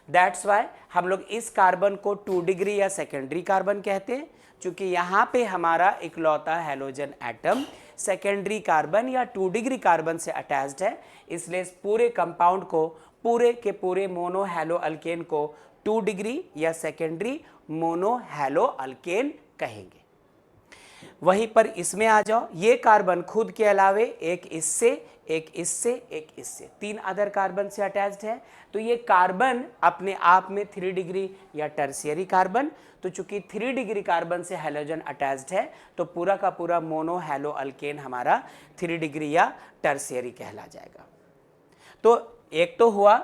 A: दैट्स वाई हम लोग इस कार्बन को 2 डिग्री या सेकेंडरी कार्बन कहते हैं, क्योंकि यहाँ पे हमारा इकलौता हैलोजन एटम सेकेंडरी कार्बन या 2 डिग्री कार्बन से अटैच्ड है। इसलिए इस पूरे कंपाउंड को, पूरे के पूरे मोनोहैलो अल्केन को 2 डिग्री या सेकेंडरी मोनोहैलो अल्केन कहेंगे। वहीं पर इसमें आ जाओ, ये कार्बन खुद के अलावे एक इससे, एक इससे, एक इससे, 3 अदर कार्बन से अटैच्ड है, तो ये कार्बन अपने आप में 3 डिग्री या टर्शियरी कार्बन। तो चूंकि 3 डिग्री कार्बन से हैलोजन अटैच्ड है तो पूरा का पूरा मोनोहैलो अल्केन हमारा 3 डिग्री या टर्शियरी कहला जाएगा। तो एक तो हुआ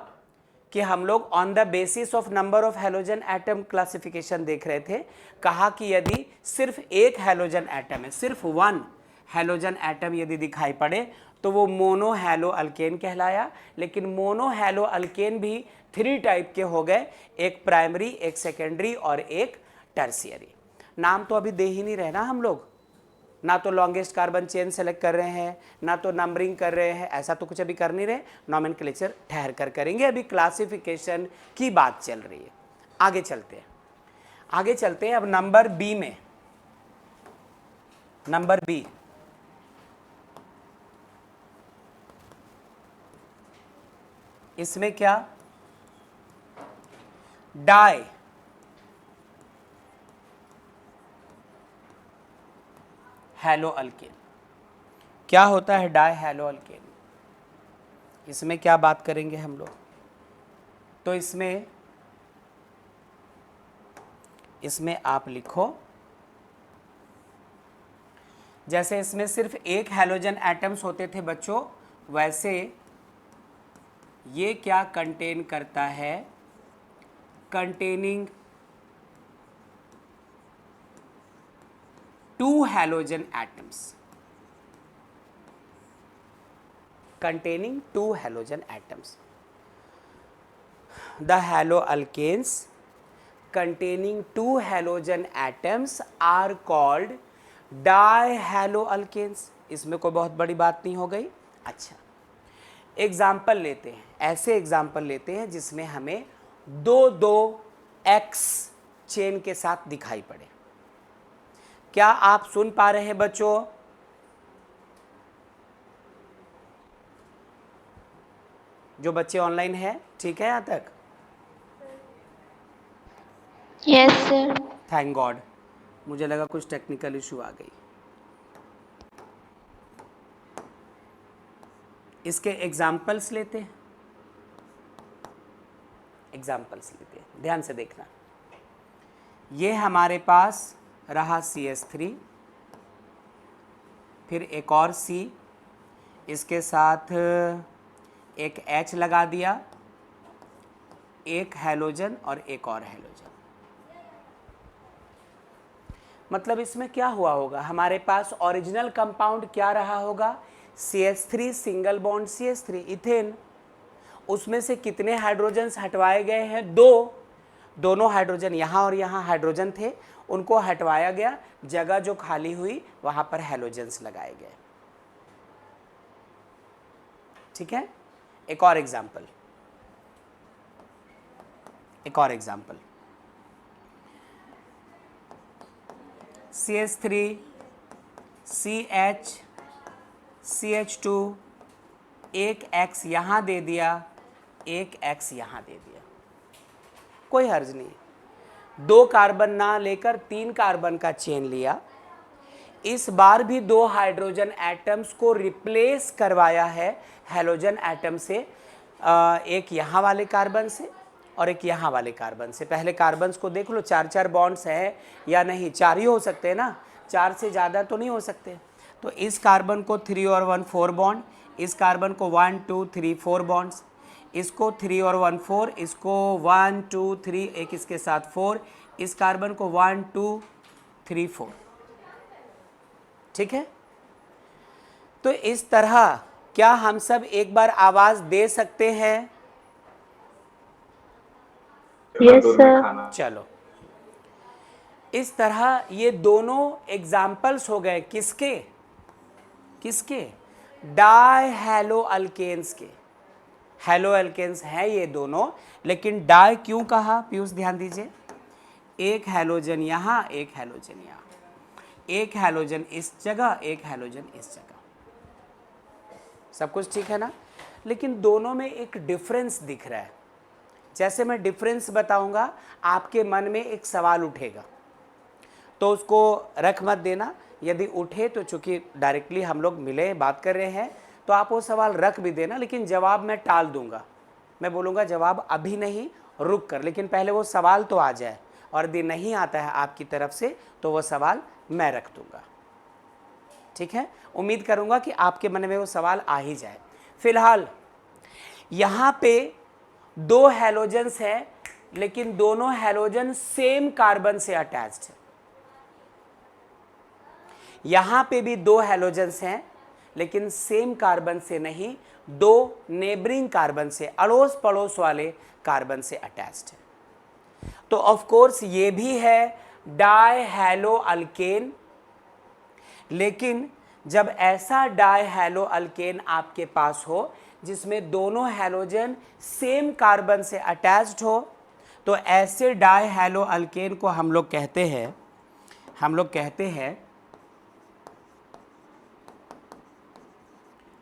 A: कि हम लोग on the basis of number of halogen atom classification देख रहे थे। कहा कि यदि सिर्फ एक हैलोजन एटम है, सिर्फ 1 हैलोजन एटम यदि दिखाई पड़े तो वो मोनोहैलो अल्केन कहलाया। लेकिन मोनोहैलो अल्केन भी 3 टाइप के हो गए, एक प्राइमरी, एक सेकेंडरी और एक टर्शियरी। नाम तो अभी दे ही नहीं रहे ना हम लोग, ना तो लॉन्गेस्ट कार्बन चेन सेलेक्ट कर रहे हैं, ना तो नंबरिंग कर रहे हैं, ऐसा तो कुछ अभी कर नहीं रहे। नॉमेनक्लेचर ठहर कर करेंगे, अभी क्लासिफिकेशन की बात चल रही है। आगे चलते हैं, आगे चलते हैं। अब नंबर बी में, नंबर बी, इसमें क्या? Dihaloalkane. क्या होता है डाई हैलो अल्केन? इसमें क्या बात करेंगे हम लोग? तो इसमें आप लिखो, जैसे इसमें सिर्फ एक हैलोजन एटम्स होते थे बच्चों, वैसे ये क्या कंटेन करता है? Containing 2 halogen atoms, containing 2 halogen atoms. The haloalkanes containing 2 halogen atoms are called dihaloalkanes. इसमें कोई बहुत बड़ी बात नहीं हो गई। अच्छा, एग्जाम्पल लेते हैं, ऐसे एग्जाम्पल लेते हैं जिसमें हमें 2 एक्स चेन के साथ दिखाई पड़े। क्या आप सुन पा रहे हैं बच्चों? जो बच्चे ऑनलाइन हैं, ठीक है यहां तक?
B: Yes sir.
A: थैंक गॉड, मुझे लगा कुछ टेक्निकल इशू आ गई। इसके एग्जाम्पल्स लेते हैं, एग्जाम्पल्स लेते हैं, ध्यान से देखना। ये हमारे पास रहा CH3, फिर एक और C, इसके साथ एक H लगा दिया, एक हैलोजन और एक और हैलोजन। मतलब इसमें क्या हुआ होगा, हमारे पास ओरिजिनल कंपाउंड क्या रहा होगा, CH3 single bond CH3 ethane. उसमें से कितने हाइड्रोजन्स हटवाए गए हैं, दो। दोनों हाइड्रोजन यहाँ और यहाँ हाइड्रोजन थे, उनको हटवाया गया, जगह जो खाली हुई वहां पर हैलोजन्स लगाए गए। ठीक है। एक और एग्जाम्पल, CH3 CH CH2, एक X यहाँ दे दिया, एक X यहाँ दे दिया, कोई हर्ज नहीं। 2 कार्बन ना लेकर 3 कार्बन का चेन लिया। इस बार भी 2 हाइड्रोजन एटम्स को रिप्लेस करवाया है हैलोजन एटम से, एक यहाँ वाले कार्बन से और एक यहाँ वाले कार्बन से। पहले कार्बन्स को देख लो, 4-4 बॉन्ड्स है या नहीं, 4 ही हो सकते हैं ना, 4 से ज़्यादा तो नहीं हो सकते। तो इस कार्बन को 3 और 1 4 बॉन्ड, इस कार्बन को 1 2 3 4 बॉन्ड्स, इसको 3 और 1 4, इसको 1 2 3, एक इसके साथ 4, इस कार्बन को 1 2 3 4। ठीक है। तो इस तरह क्या हम सब एक बार आवाज दे सकते हैं?
B: Yes sir.
A: चलो, इस तरह ये दोनों एग्जाम्पल्स हो गए किसके, डाई हैलो अल्केन्स के। हैलो अल्केन्स हैं ये दोनों, लेकिन डाई क्यों कहा पीयूष, ध्यान दीजिए। एक हैलोजन यहाँ, एक हैलोजन यहाँ, एक हैलोजन इस जगह, एक हैलोजन इस जगह। सब कुछ ठीक है ना, लेकिन दोनों में एक डिफरेंस दिख रहा है। जैसे मैं डिफरेंस बताऊंगा, आपके मन में एक सवाल उठेगा, तो उसको रख मत देना। यदि उठे तो चूंकि डायरेक्टली हम लोग मिले बात कर रहे हैं, तो आप वो सवाल रख भी देना, लेकिन जवाब मैं टाल दूंगा। मैं बोलूँगा जवाब अभी नहीं, रुक कर, लेकिन पहले वो सवाल तो आ जाए, और यदि नहीं आता है आपकी तरफ से तो वो सवाल मैं रख दूंगा। ठीक है, उम्मीद करूंगा कि आपके मन में वो सवाल आ ही जाए। फिलहाल यहाँ पे 2 हैलोजन्स हैं, लेकिन दोनों हैलोजन सेम कार्बन से अटैच्ड है। यहाँ पे भी 2 हैलोजन्स हैं, लेकिन सेम कार्बन से नहीं, 2 नेबरिंग कार्बन से, अड़ोस पड़ोस वाले कार्बन से अटैच्ड है। तो ऑफ कोर्स ये भी है डाई हैलो अल्केन, लेकिन जब ऐसा डाई हैलो अल्केन आपके पास हो जिसमें दोनों हैलोजन सेम कार्बन से अटैच्ड हो, तो ऐसे डाई हैलो अल्केन को हम लोग कहते हैं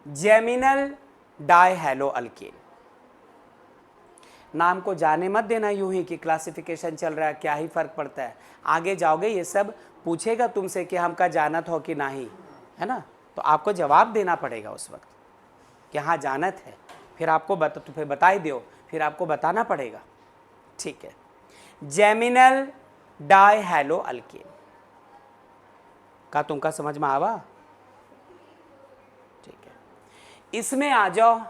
A: जेमिनल डाई हैलो अल्केन। नाम को जाने मत देना यूं ही कि क्लासिफिकेशन चल रहा है, क्या ही फर्क पड़ता है। आगे जाओगे ये सब पूछेगा तुमसे कि हमका जानत हो कि नहीं, है ना, तो आपको जवाब देना पड़ेगा उस वक्त कि हाँ जानत है, फिर आपको तो फिर बता ही दो, फिर आपको बताना पड़ेगा। ठीक है, जेमिनल डाई हैलो अल्केन का तुमका समझ में आवा? ठीक है, इसमें आ जाओ।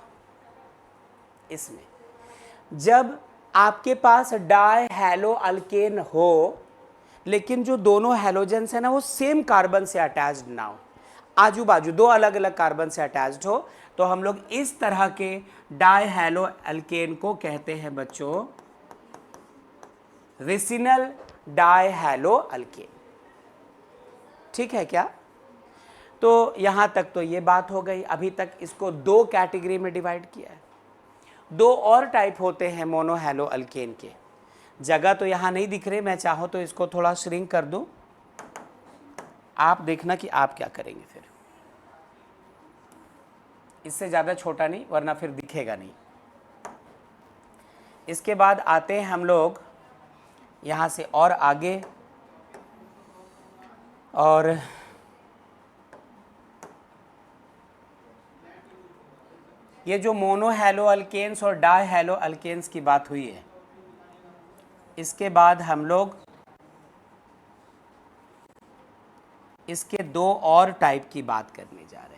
A: इसमें जब आपके पास डाई हैलो अल्केन हो, लेकिन जो दोनों हैलोजन्स है ना वो सेम कार्बन से अटैच्ड ना हो, आजू बाजू 2 अलग अलग कार्बन से अटैच्ड हो, तो हम लोग इस तरह के डाई हैलो अल्केन को कहते हैं बच्चों विसिनल डाई हैलो अल्केन। ठीक है क्या? तो यहां तक तो ये बात हो गई। अभी तक इसको 2 कैटेगरी में डिवाइड किया है। 2 और टाइप होते हैं मोनो हैलो अल्केन के। जगह तो यहां नहीं दिख रहे, मैं चाहूं तो इसको थोड़ा श्रिंक कर दूं, आप देखना कि आप क्या करेंगे। फिर इससे ज़्यादा छोटा नहीं, वरना फिर दिखेगा नहीं। इसके बाद आते हैं हम लोग यहाँ से और आगे, और ये जो मोनो हैलो अल्केन्स और डाई हैलो अल्केन्स की बात हुई है, इसके बाद हम लोग इसके दो और टाइप की बात करने जा रहे हैं।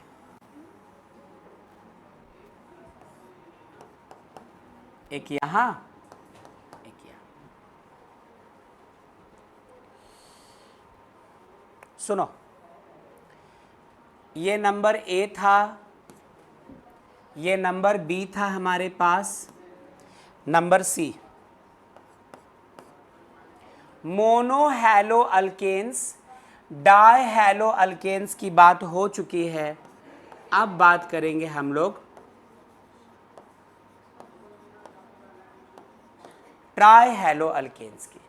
A: एक यहां, एक यहां। सुनो, ये नंबर ए था, ये नंबर बी था हमारे पास, number C. Mono halo alkanes, di halo alkanes की बात हो चुकी है। अब बात करेंगे हम लोग ट्राई हैलो अल्केन्स की।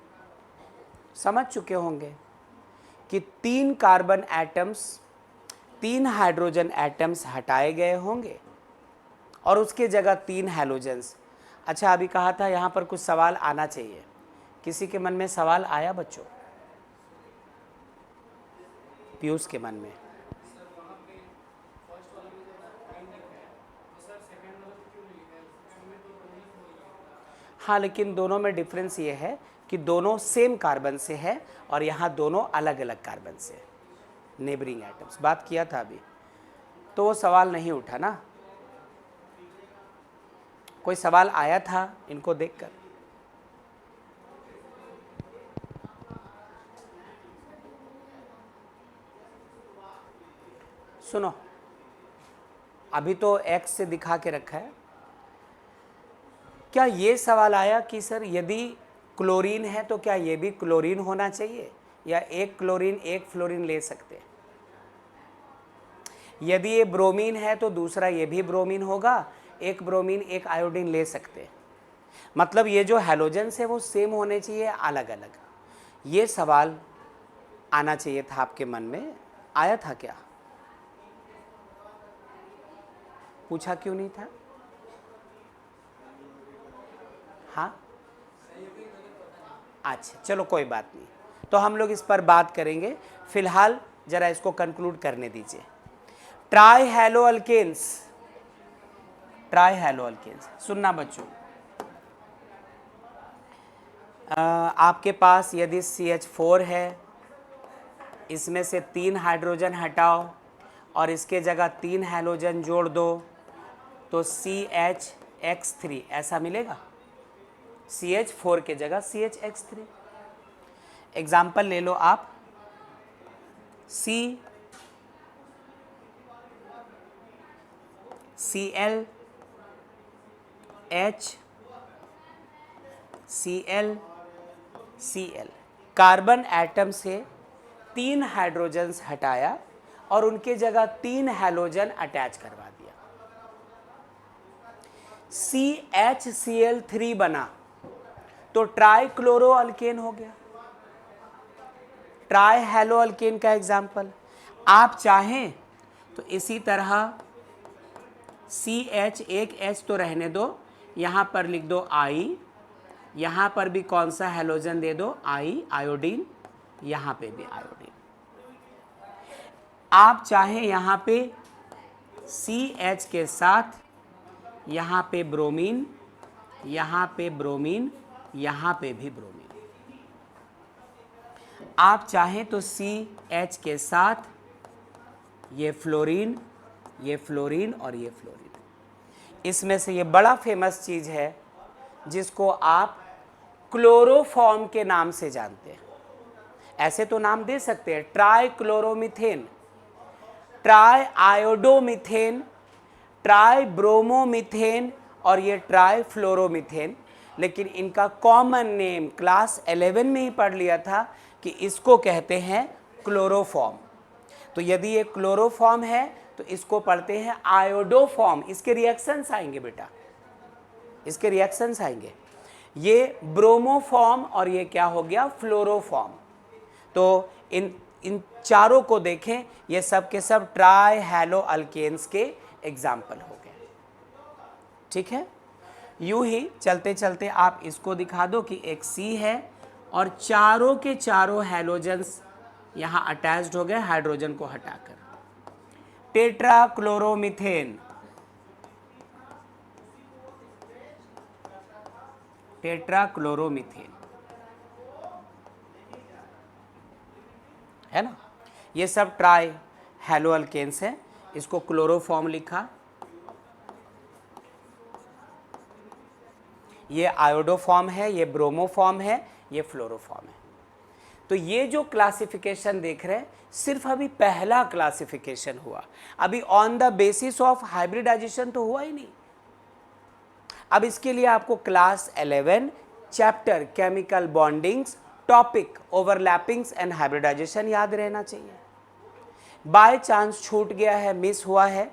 A: समझ चुके होंगे कि 3 कार्बन एटम्स, 3 हाइड्रोजन एटम्स हटाए गए होंगे और उसके जगह 3 हैलोजेंस। अच्छा, अभी कहा था यहाँ पर कुछ सवाल आना चाहिए। किसी के मन में सवाल आया बच्चों? पीयूष के मन में? हाँ, लेकिन दोनों में डिफरेंस ये है कि दोनों सेम कार्बन से है और यहाँ दोनों अलग अलग कार्बन से है, नेबरिंग एटम्स। बात किया था अभी, तो वो सवाल नहीं उठा ना। कोई सवाल आया था इनको देखकर? सुनो, अभी तो एक्स से दिखा के रखा है। क्या ये सवाल आया कि सर यदि क्लोरीन है तो क्या ये भी क्लोरीन होना चाहिए, या एक क्लोरीन एक फ्लोरीन ले सकते हैं? यदि ये ब्रोमीन है तो दूसरा ये भी ब्रोमीन होगा, एक ब्रोमीन एक आयोडीन ले सकते हैं। मतलब ये जो हैलोजेंस है वो सेम होने चाहिए, अलग अलग। ये सवाल आना चाहिए था आपके मन में। आया था क्या? पूछा क्यों नहीं था? हाँ, अच्छा चलो कोई बात नहीं, तो हम लोग इस पर बात करेंगे। फिलहाल जरा इसको कंक्लूड करने दीजिए। Trihaloalkanes, trihaloalkanes सुनना बच्चों। आपके पास यदि CH4 है, इसमें से 3 हाइड्रोजन हटाओ और इसके जगह 3 हैलोजन जोड़ दो तो CHX3 ऐसा मिलेगा। CH4 के जगह CHX3। एग्जाम्पल ले लो आप, Cl, H, Cl, Cl। Carbon atom से 3 हाइड्रोजन्स हटाया और उनके जगह 3 हैलोजन अटैच करवा दिया, CHCl3 बना, तो ट्राई क्लोरो अल्केन हो गया। ट्राई हैलो अल्केन का एग्जाम्पल। आप चाहें तो इसी तरह CH, एक H तो रहने दो, यहाँ पर लिख दो I, यहाँ पर भी कौन सा हैलोजन दे दो I, आयोडीन, यहाँ पे भी आयोडीन। आप चाहें यहाँ पे CH के साथ यहाँ पे ब्रोमीन, यहाँ पे ब्रोमीन, यहाँ पे भी ब्रोमीन। आप चाहें तो CH के साथ ये फ्लोरीन, ये फ्लोरीन और ये फ्लोरीन। इसमें से ये बड़ा फेमस चीज़ है जिसको आप क्लोरोफॉर्म के नाम से जानते हैं। ऐसे तो नाम दे सकते हैं, tri chloromethane, tri iodomethane, tri bromomethane और ये ट्राई फ्लोरोमीथेन। लेकिन इनका कॉमन नेम क्लास 11 में ही पढ़ लिया था कि इसको कहते हैं क्लोरोफॉर्म। तो यदि ये क्लोरोफॉर्म है तो इसको पढ़ते हैं आयोडोफॉर्म। इसके रिएक्शंस आएंगे बेटा, इसके रिएक्शंस आएंगे। ये ब्रोमोफॉर्म और ये क्या हो गया, फ्लोरोफॉर्म। तो इन चारों को देखें, ये सब के सब ट्राई हैलो अल्केन्स के एग्जाम्पल हो गए। ठीक है, यूं ही चलते चलते आप इसको दिखा दो कि एक C है और चारों के चारों हैलोजेंस यहाँ अटैच्ड हो गए हाइड्रोजन को हटाकर। टेट्रा क्लोरोमीथेन, टेट्रा क्लोरोमीथेन है ना। ये सब ट्राई हैलो अल्केन्स है। इसको क्लोरोफॉर्म लिखा, ये आयोडोफॉर्म है, ये ब्रोमोफॉर्म है, ये फ्लोरोफॉर्म है। तो ये जो क्लासिफिकेशन देख रहे हैं सिर्फ अभी पहला क्लासिफिकेशन हुआ, अभी on the basis of hybridization तो हुआ ही नहीं। अब इसके लिए आपको class 11 chapter chemical bondings topic overlappings and hybridization याद रहना चाहिए। बाय चांस छूट गया है, मिस हुआ है,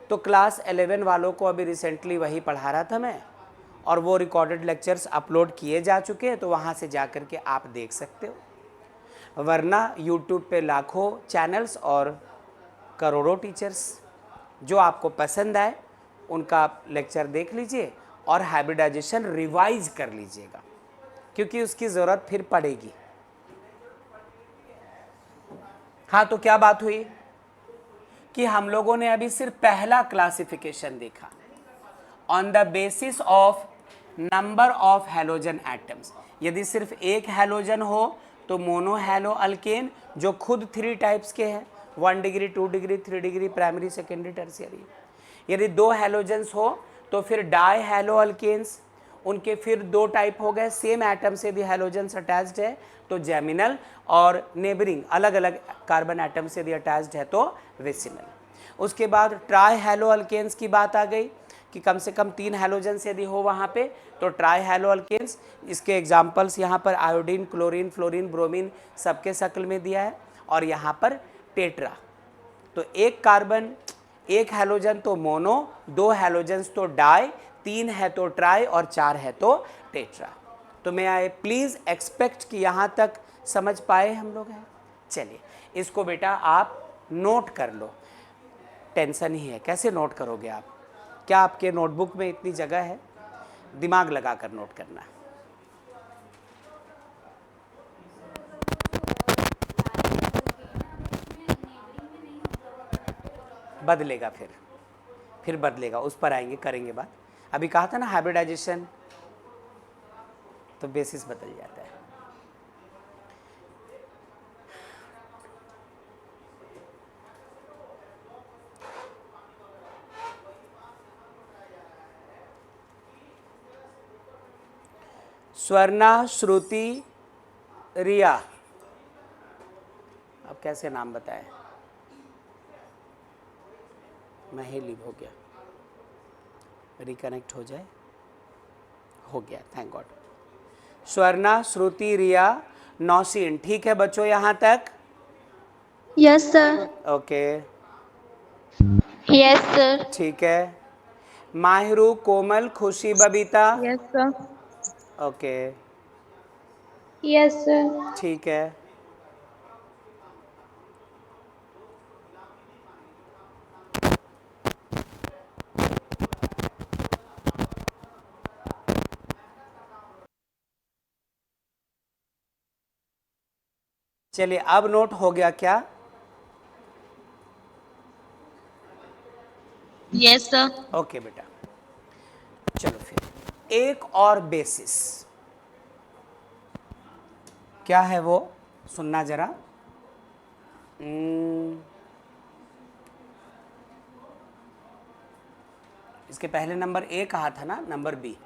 A: तो क्लास 11 वालों को अभी रिसेंटली वही पढ़ा रहा था मैं, और वो रिकॉर्डेड लेक्चर्स अपलोड किए जा चुके हैं, तो वहाँ से जा कर के आप देख सकते हो। वरना यूट्यूब पे लाखों चैनल्स और करोड़ों टीचर्स, जो आपको पसंद आए उनका आप लेक्चर देख लीजिए और हाइब्रिडाइजेशन रिवाइज कर लीजिएगा, क्योंकि उसकी ज़रूरत फिर पड़ेगी। हाँ, तो क्या बात हुई कि हम लोगों ने अभी सिर्फ पहला क्लासिफिकेशन देखा on the basis of number of halogen atoms. यदि सिर्फ एक हैलोजन हो तो मोनो हैलो अल्केन, जो खुद 3 टाइप्स के हैं, 1 degree, 2 degree, 3 degree, primary, secondary, tertiary. यदि 2 हैलोजन्स हो तो फिर डाई हैलो अल्केन्स, उनके फिर 2 टाइप हो गए। सेम एटम से यदि हैलोजन्स अटैच्ड है तो जेमिनल, और नेबरिंग अलग अलग कार्बन एटम से यदि अटैच्ड है तो विसिनल। उसके बाद ट्राई हैलो अल्केन्स की बात आ गई कि कम से कम 3 हैलोजन्स यदि हो वहाँ पे तो ट्राई हैलो अल्केन्स। इसके एग्जाम्पल्स यहाँ पर आयोडीन, क्लोरीन, फ्लोरीन, ब्रोमीन सबके शक्ल में दिया है, और यहाँ पर टेट्रा। तो एक कार्बन, एक हैलोजन तो मोनो, 2 हैलोजन्स तो डाई, 3 है तो ट्राई, और 4 है तो टेट्रा। तो मैं आई प्लीज़ एक्सपेक्ट कि यहाँ तक समझ पाए हम लोग हैं। चलिए, इसको बेटा आप नोट कर लो, टेंशन ही है। कैसे नोट करोगे आप? क्या आपके नोटबुक में इतनी जगह है? दिमाग लगा कर नोट करना है। बदलेगा, फिर बदलेगा, उस पर आएंगे, करेंगे बात। अभी कहा था ना हाइब्रिडाइजेशन, तो बेसिस बदल जाता है। स्वर्णा, श्रुति, रिया, अब कैसे नाम बताएं? महेली हो गया, रिकनेक्ट हो जाए, हो गया, थैंक गॉड। स्वर्णा, श्रुति, रिया, नौशीन, ठीक है बच्चों यहाँ तक?
B: Yes sir.
A: Okay,
B: yes sir.
A: ठीक है। माहिरू, कोमल, खुशी, Babita,
B: yes sir.
A: Okay,
B: yes sir.
A: ठीक है। चलिए, अब नोट हो गया क्या?
B: Yes sir.
A: ओके बेटा, चलो फिर एक और बेसिस, क्या है वो सुनना जरा। इसके पहले नंबर ए कहा था ना, number B.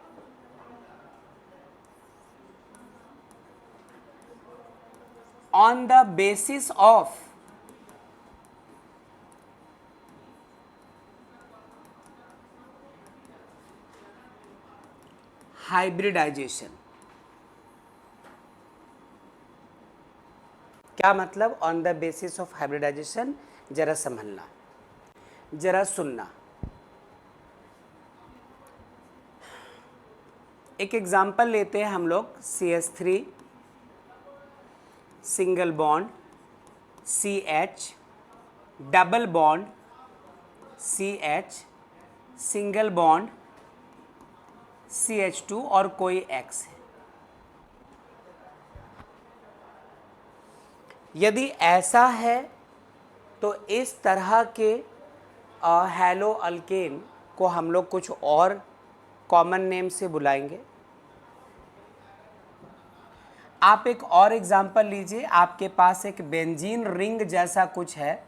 A: On the basis of hybridization. क्या मतलब on the basis of hybridization? जरा समझना, जरा सुनना। एक एग्जाम्पल लेते हैं हम लोग, CH3 single bond CH, double bond CH, single bond CH2 और कोई X है। यदि ऐसा है तो इस तरह के हैलो अल्केन को हम लोग कुछ और कॉमन नेम से बुलाएंगे। आप एक और एग्जाम्पल लीजिए, आपके पास एक बेंजीन रिंग जैसा कुछ है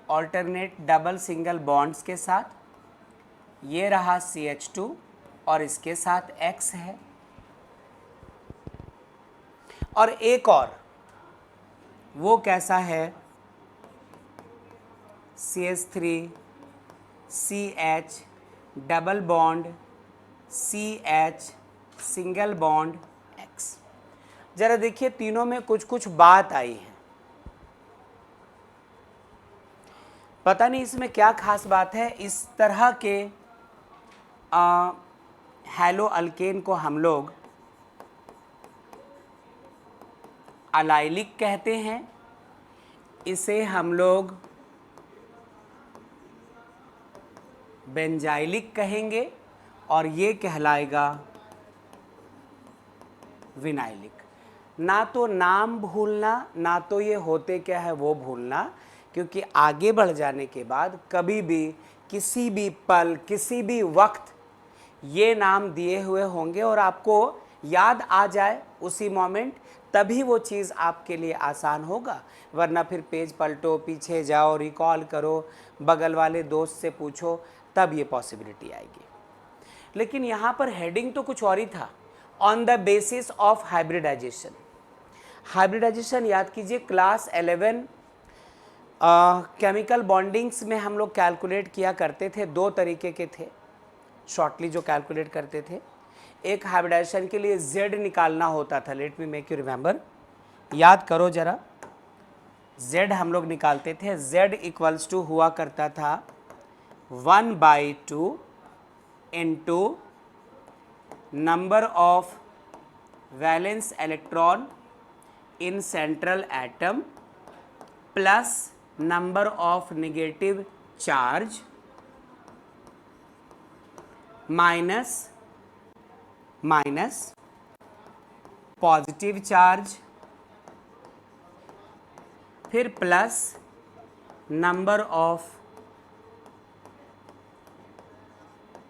A: ऑल्टरनेट डबल सिंगल बॉन्ड्स के साथ, ये रहा CH2 और इसके साथ X है, और एक और वो कैसा है CH3 CH double bond CH single bond X। जरा देखिए तीनों में कुछ कुछ बात आई है, पता नहीं इसमें क्या खास बात है। इस तरह के हैलो अल्केन को हम लोग अलाइलिक कहते हैं, इसे हम लोग बेंजाइलिक कहेंगे, और ये कहलाएगा विनाइलिक। ना तो नाम भूलना, ना तो ये होते क्या है वो भूलना, क्योंकि आगे बढ़ जाने के बाद कभी भी किसी भी पल किसी भी वक्त ये नाम दिए हुए होंगे और आपको याद आ जाए उसी मोमेंट, तभी वो चीज़ आपके लिए आसान होगा। वरना फिर पेज पलटो, पीछे जाओ, रिकॉल करो, बगल वाले दोस्त से पूछो, तब ये पॉसिबिलिटी आएगी। लेकिन यहाँ पर हेडिंग तो कुछ और ही था, on the basis of hybridization. Hybridization याद कीजिए, क्लास 11 केमिकल बॉन्डिंग्स में हम लोग कैलकुलेट किया करते थे, दो तरीके के थे शॉर्टली जो कैलकुलेट करते थे। एक हाइब्रिडाइजेशन के लिए Z निकालना होता था, let me make you remember, याद करो जरा। Z हम लोग निकालते थे, Z इक्वल्स टू हुआ करता था 1/2 into number of valence electron in central atom plus number of negative charge minus positive charge, फिर plus number of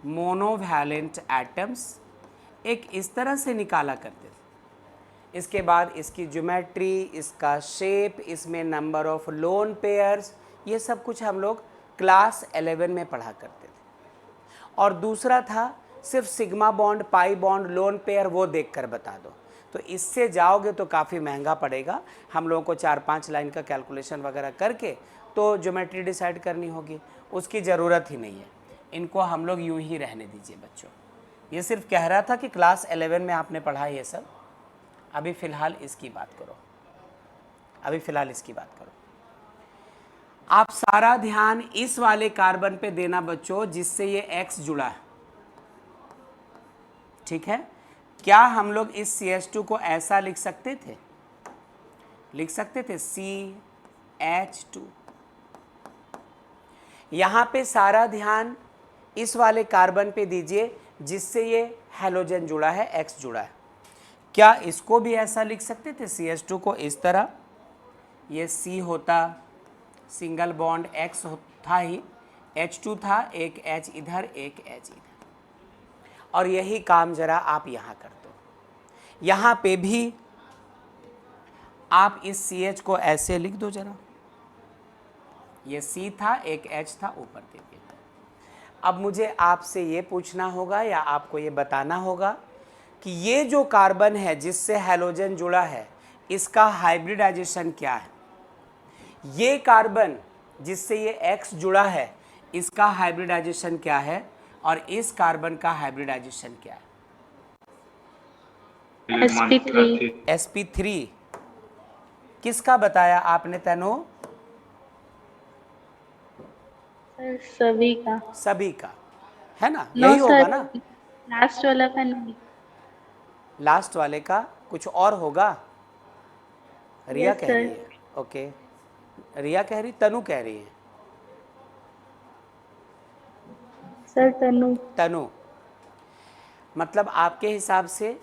A: monovalent atoms. एक इस तरह से निकाला करते थे। इसके बाद इसकी ज्योमेट्री, इसका शेप, इसमें नंबर ऑफ लोन पेयर्स, ये सब कुछ हम लोग क्लास 11 में पढ़ा करते थे। और दूसरा था सिर्फ sigma bond, pi bond, lone pair, वो देखकर बता दो। तो इससे जाओगे तो काफ़ी महंगा पड़ेगा, हम लोगों को 4-5 लाइन का कैलकुलेशन वगैरह करके तो ज्योमेट्री डिसाइड करनी होगी, उसकी ज़रूरत ही नहीं है। इनको हम लोग यूं ही रहने दीजिए बच्चों। ये सिर्फ कह रहा था कि क्लास 11 में आपने पढ़ा ये सब, अभी फ़िलहाल इसकी बात करो, अभी फ़िलहाल इसकी बात करो। आप सारा ध्यान इस वाले कार्बन पे देना बच्चों जिससे ये X जुड़ा है, ठीक है। क्या हम लोग इस CH2 को ऐसा लिख सकते थे? लिख सकते थे CH2। यहाँ पे सारा ध्यान इस वाले कार्बन पे दीजिए जिससे ये हैलोजन जुड़ा है, X जुड़ा है। क्या इसको भी ऐसा लिख सकते थे CH2 को इस तरह? ये C होता, सिंगल बॉन्ड X था ही, H2 था, एक H इधर, एक H इधर, और यही काम जरा आप यहाँ कर दो। यहाँ पे भी आप इस CH को ऐसे लिख दो जरा, ये C था, एक H था, ऊपर देखिए। अब मुझे आपसे ये पूछना होगा या आपको ये बताना होगा कि ये जो कार्बन है जिससे हैलोजन जुड़ा है, इसका हाइब्रिडाइजेशन क्या है। ये कार्बन जिससे ये X जुड़ा है, इसका हाइब्रिडाइजेशन क्या है, और इस कार्बन का हाइब्रिडाइजेशन क्या है? sp3। किसका बताया आपने तनु?
B: सभी का।
A: सभी का, है ना? यही होगा ना?
B: लास्ट वाला का नहीं।
A: लास्ट वाले का कुछ और होगा। रिया
B: Yes,
A: कह
B: sir.
A: रही है, ओके। रिया कह रही, तनु कह रही है।
B: सर
A: तनु, मतलब आपके हिसाब से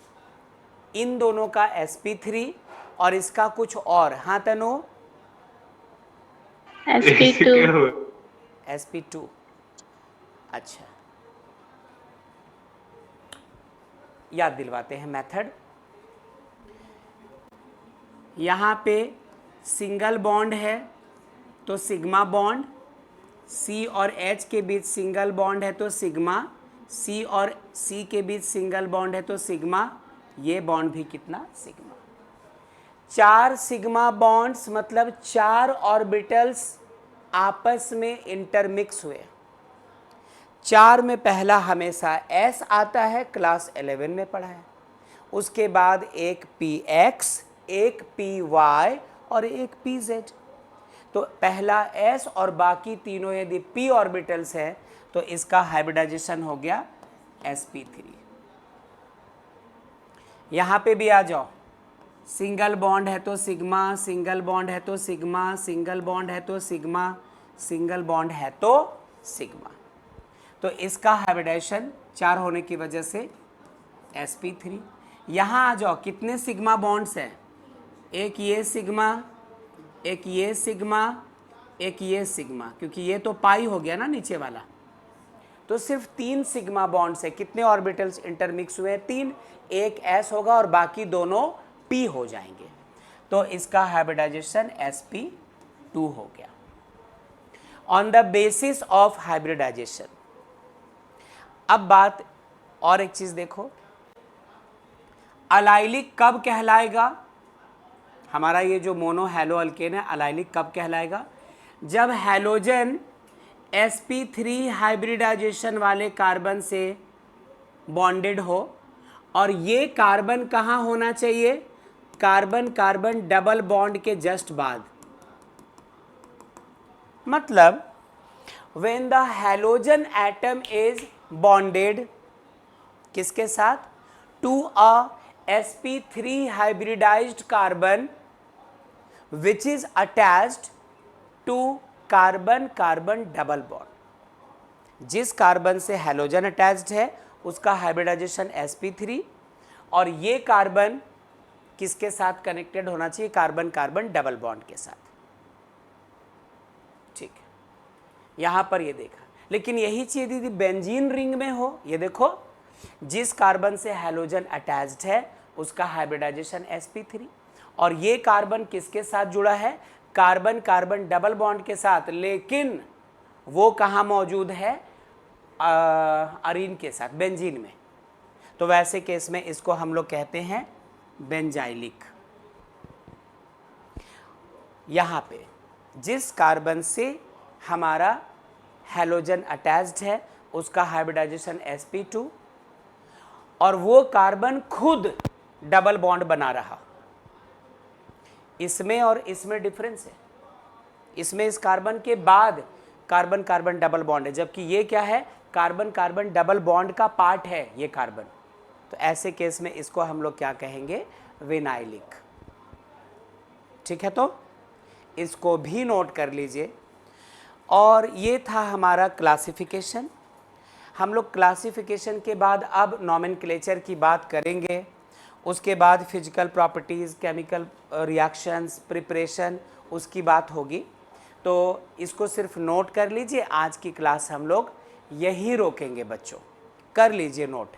A: इन दोनों का sp3 और इसका कुछ और। हाँ तनु? sp2। अच्छा, याद दिलवाते हैं मेथड। यहाँ पे सिंगल बॉन्ड है तो सिग्मा बॉन्ड, C और H के बीच सिंगल बॉन्ड है तो सिग्मा, C और C के बीच सिंगल बॉन्ड है तो सिग्मा, ये बॉन्ड भी कितना, सिग्मा। 4 सिग्मा बॉन्ड्स मतलब 4 ऑर्बिटल्स आपस में इंटरमिक्स हुए। 4 में पहला हमेशा S आता है, क्लास 11 में पढ़ा है। उसके बाद एक px, एक py और एक pz। तो पहला S और बाकी तीनों यदि p ऑर्बिटल्स है तो इसका हाइब्रिडाइजेशन हो गया sp3। यहाँ पे भी आ जाओ, सिंगल बॉन्ड है तो सिग्मा, सिंगल बॉन्ड है तो सिग्मा, सिंगल बॉन्ड है तो सिग्मा, सिंगल बॉन्ड है तो सिग्मा। तो इसका हाइब्रिडाइजेशन 4 होने की वजह से sp3। यहाँ आ जाओ, कितने सिग्मा बॉन्ड्स हैं, एक ये सिग्मा, एक ये सिग्मा, एक ये सिग्मा, क्योंकि ये तो पाई हो गया ना नीचे वाला। तो सिर्फ 3 सिग्मा बॉन्ड्स है। कितने ऑर्बिटल्स इंटरमिक्स हुए हैं, 3। एक S होगा और बाकी दोनों P हो जाएंगे। तो इसका हाइब्रिडाइजेशन sp2 हो गया। On the basis of hybridization, अब बात और एक चीज देखो, अलाइलिक कब कहलाएगा, हमारा ये जो मोनो हैलो अल्केन है अलाइलिक कब कहलाएगा, जब हैलोजन sp3 हाइब्रिडाइजेशन वाले कार्बन से बॉन्डेड हो और ये कार्बन कहाँ होना चाहिए, कार्बन कार्बन डबल बॉन्ड के जस्ट बाद। मतलब when the halogen atom is bonded किसके साथ, to a sp3 hybridized carbon which is attached to carbon carbon double bond. जिस कार्बन से हैलोजन अटैच्ड है उसका हाइब्रिडाइजेशन sp3, और ये कार्बन किसके साथ कनेक्टेड होना चाहिए, कार्बन कार्बन डबल बॉन्ड के साथ। ठीक है, यहां पर ये देखा। लेकिन यही चीज यदि बेंजीन रिंग में हो, ये देखो, जिस कार्बन से हैलोजन अटैच्ड है उसका हाइब्रिडाइजेशन sp3, और ये कार्बन किसके साथ जुड़ा है, कार्बन कार्बन डबल बॉन्ड के साथ, लेकिन वो कहाँ मौजूद है, अरीन के साथ, बेंजीन में। तो वैसे केस में इसको हम लोग कहते हैं बेंजाइलिक। यहाँ पे जिस कार्बन से हमारा हैलोजन अटैच्ड है उसका हाइब्रिडाइजेशन sp2, और वो कार्बन खुद डबल बॉन्ड बना रहा। इसमें और इसमें डिफरेंस है, इसमें इस कार्बन के बाद कार्बन कार्बन डबल बॉन्ड है, जबकि ये क्या है, कार्बन कार्बन डबल बॉन्ड का पार्ट है ये कार्बन। तो ऐसे केस में इसको हम लोग क्या कहेंगे, विनाइलिक। ठीक है, तो इसको भी नोट कर लीजिए। और ये था हमारा क्लासिफिकेशन। हम लोग क्लासिफिकेशन के बाद अब नॉमेनक्लेचर की बात करेंगे, उसके बाद physical properties, chemical reactions, preparation, उसकी बात होगी। तो इसको सिर्फ नोट कर लीजिए। आज की क्लास हम लोग यही रोकेंगे बच्चों, कर लीजिए नोट।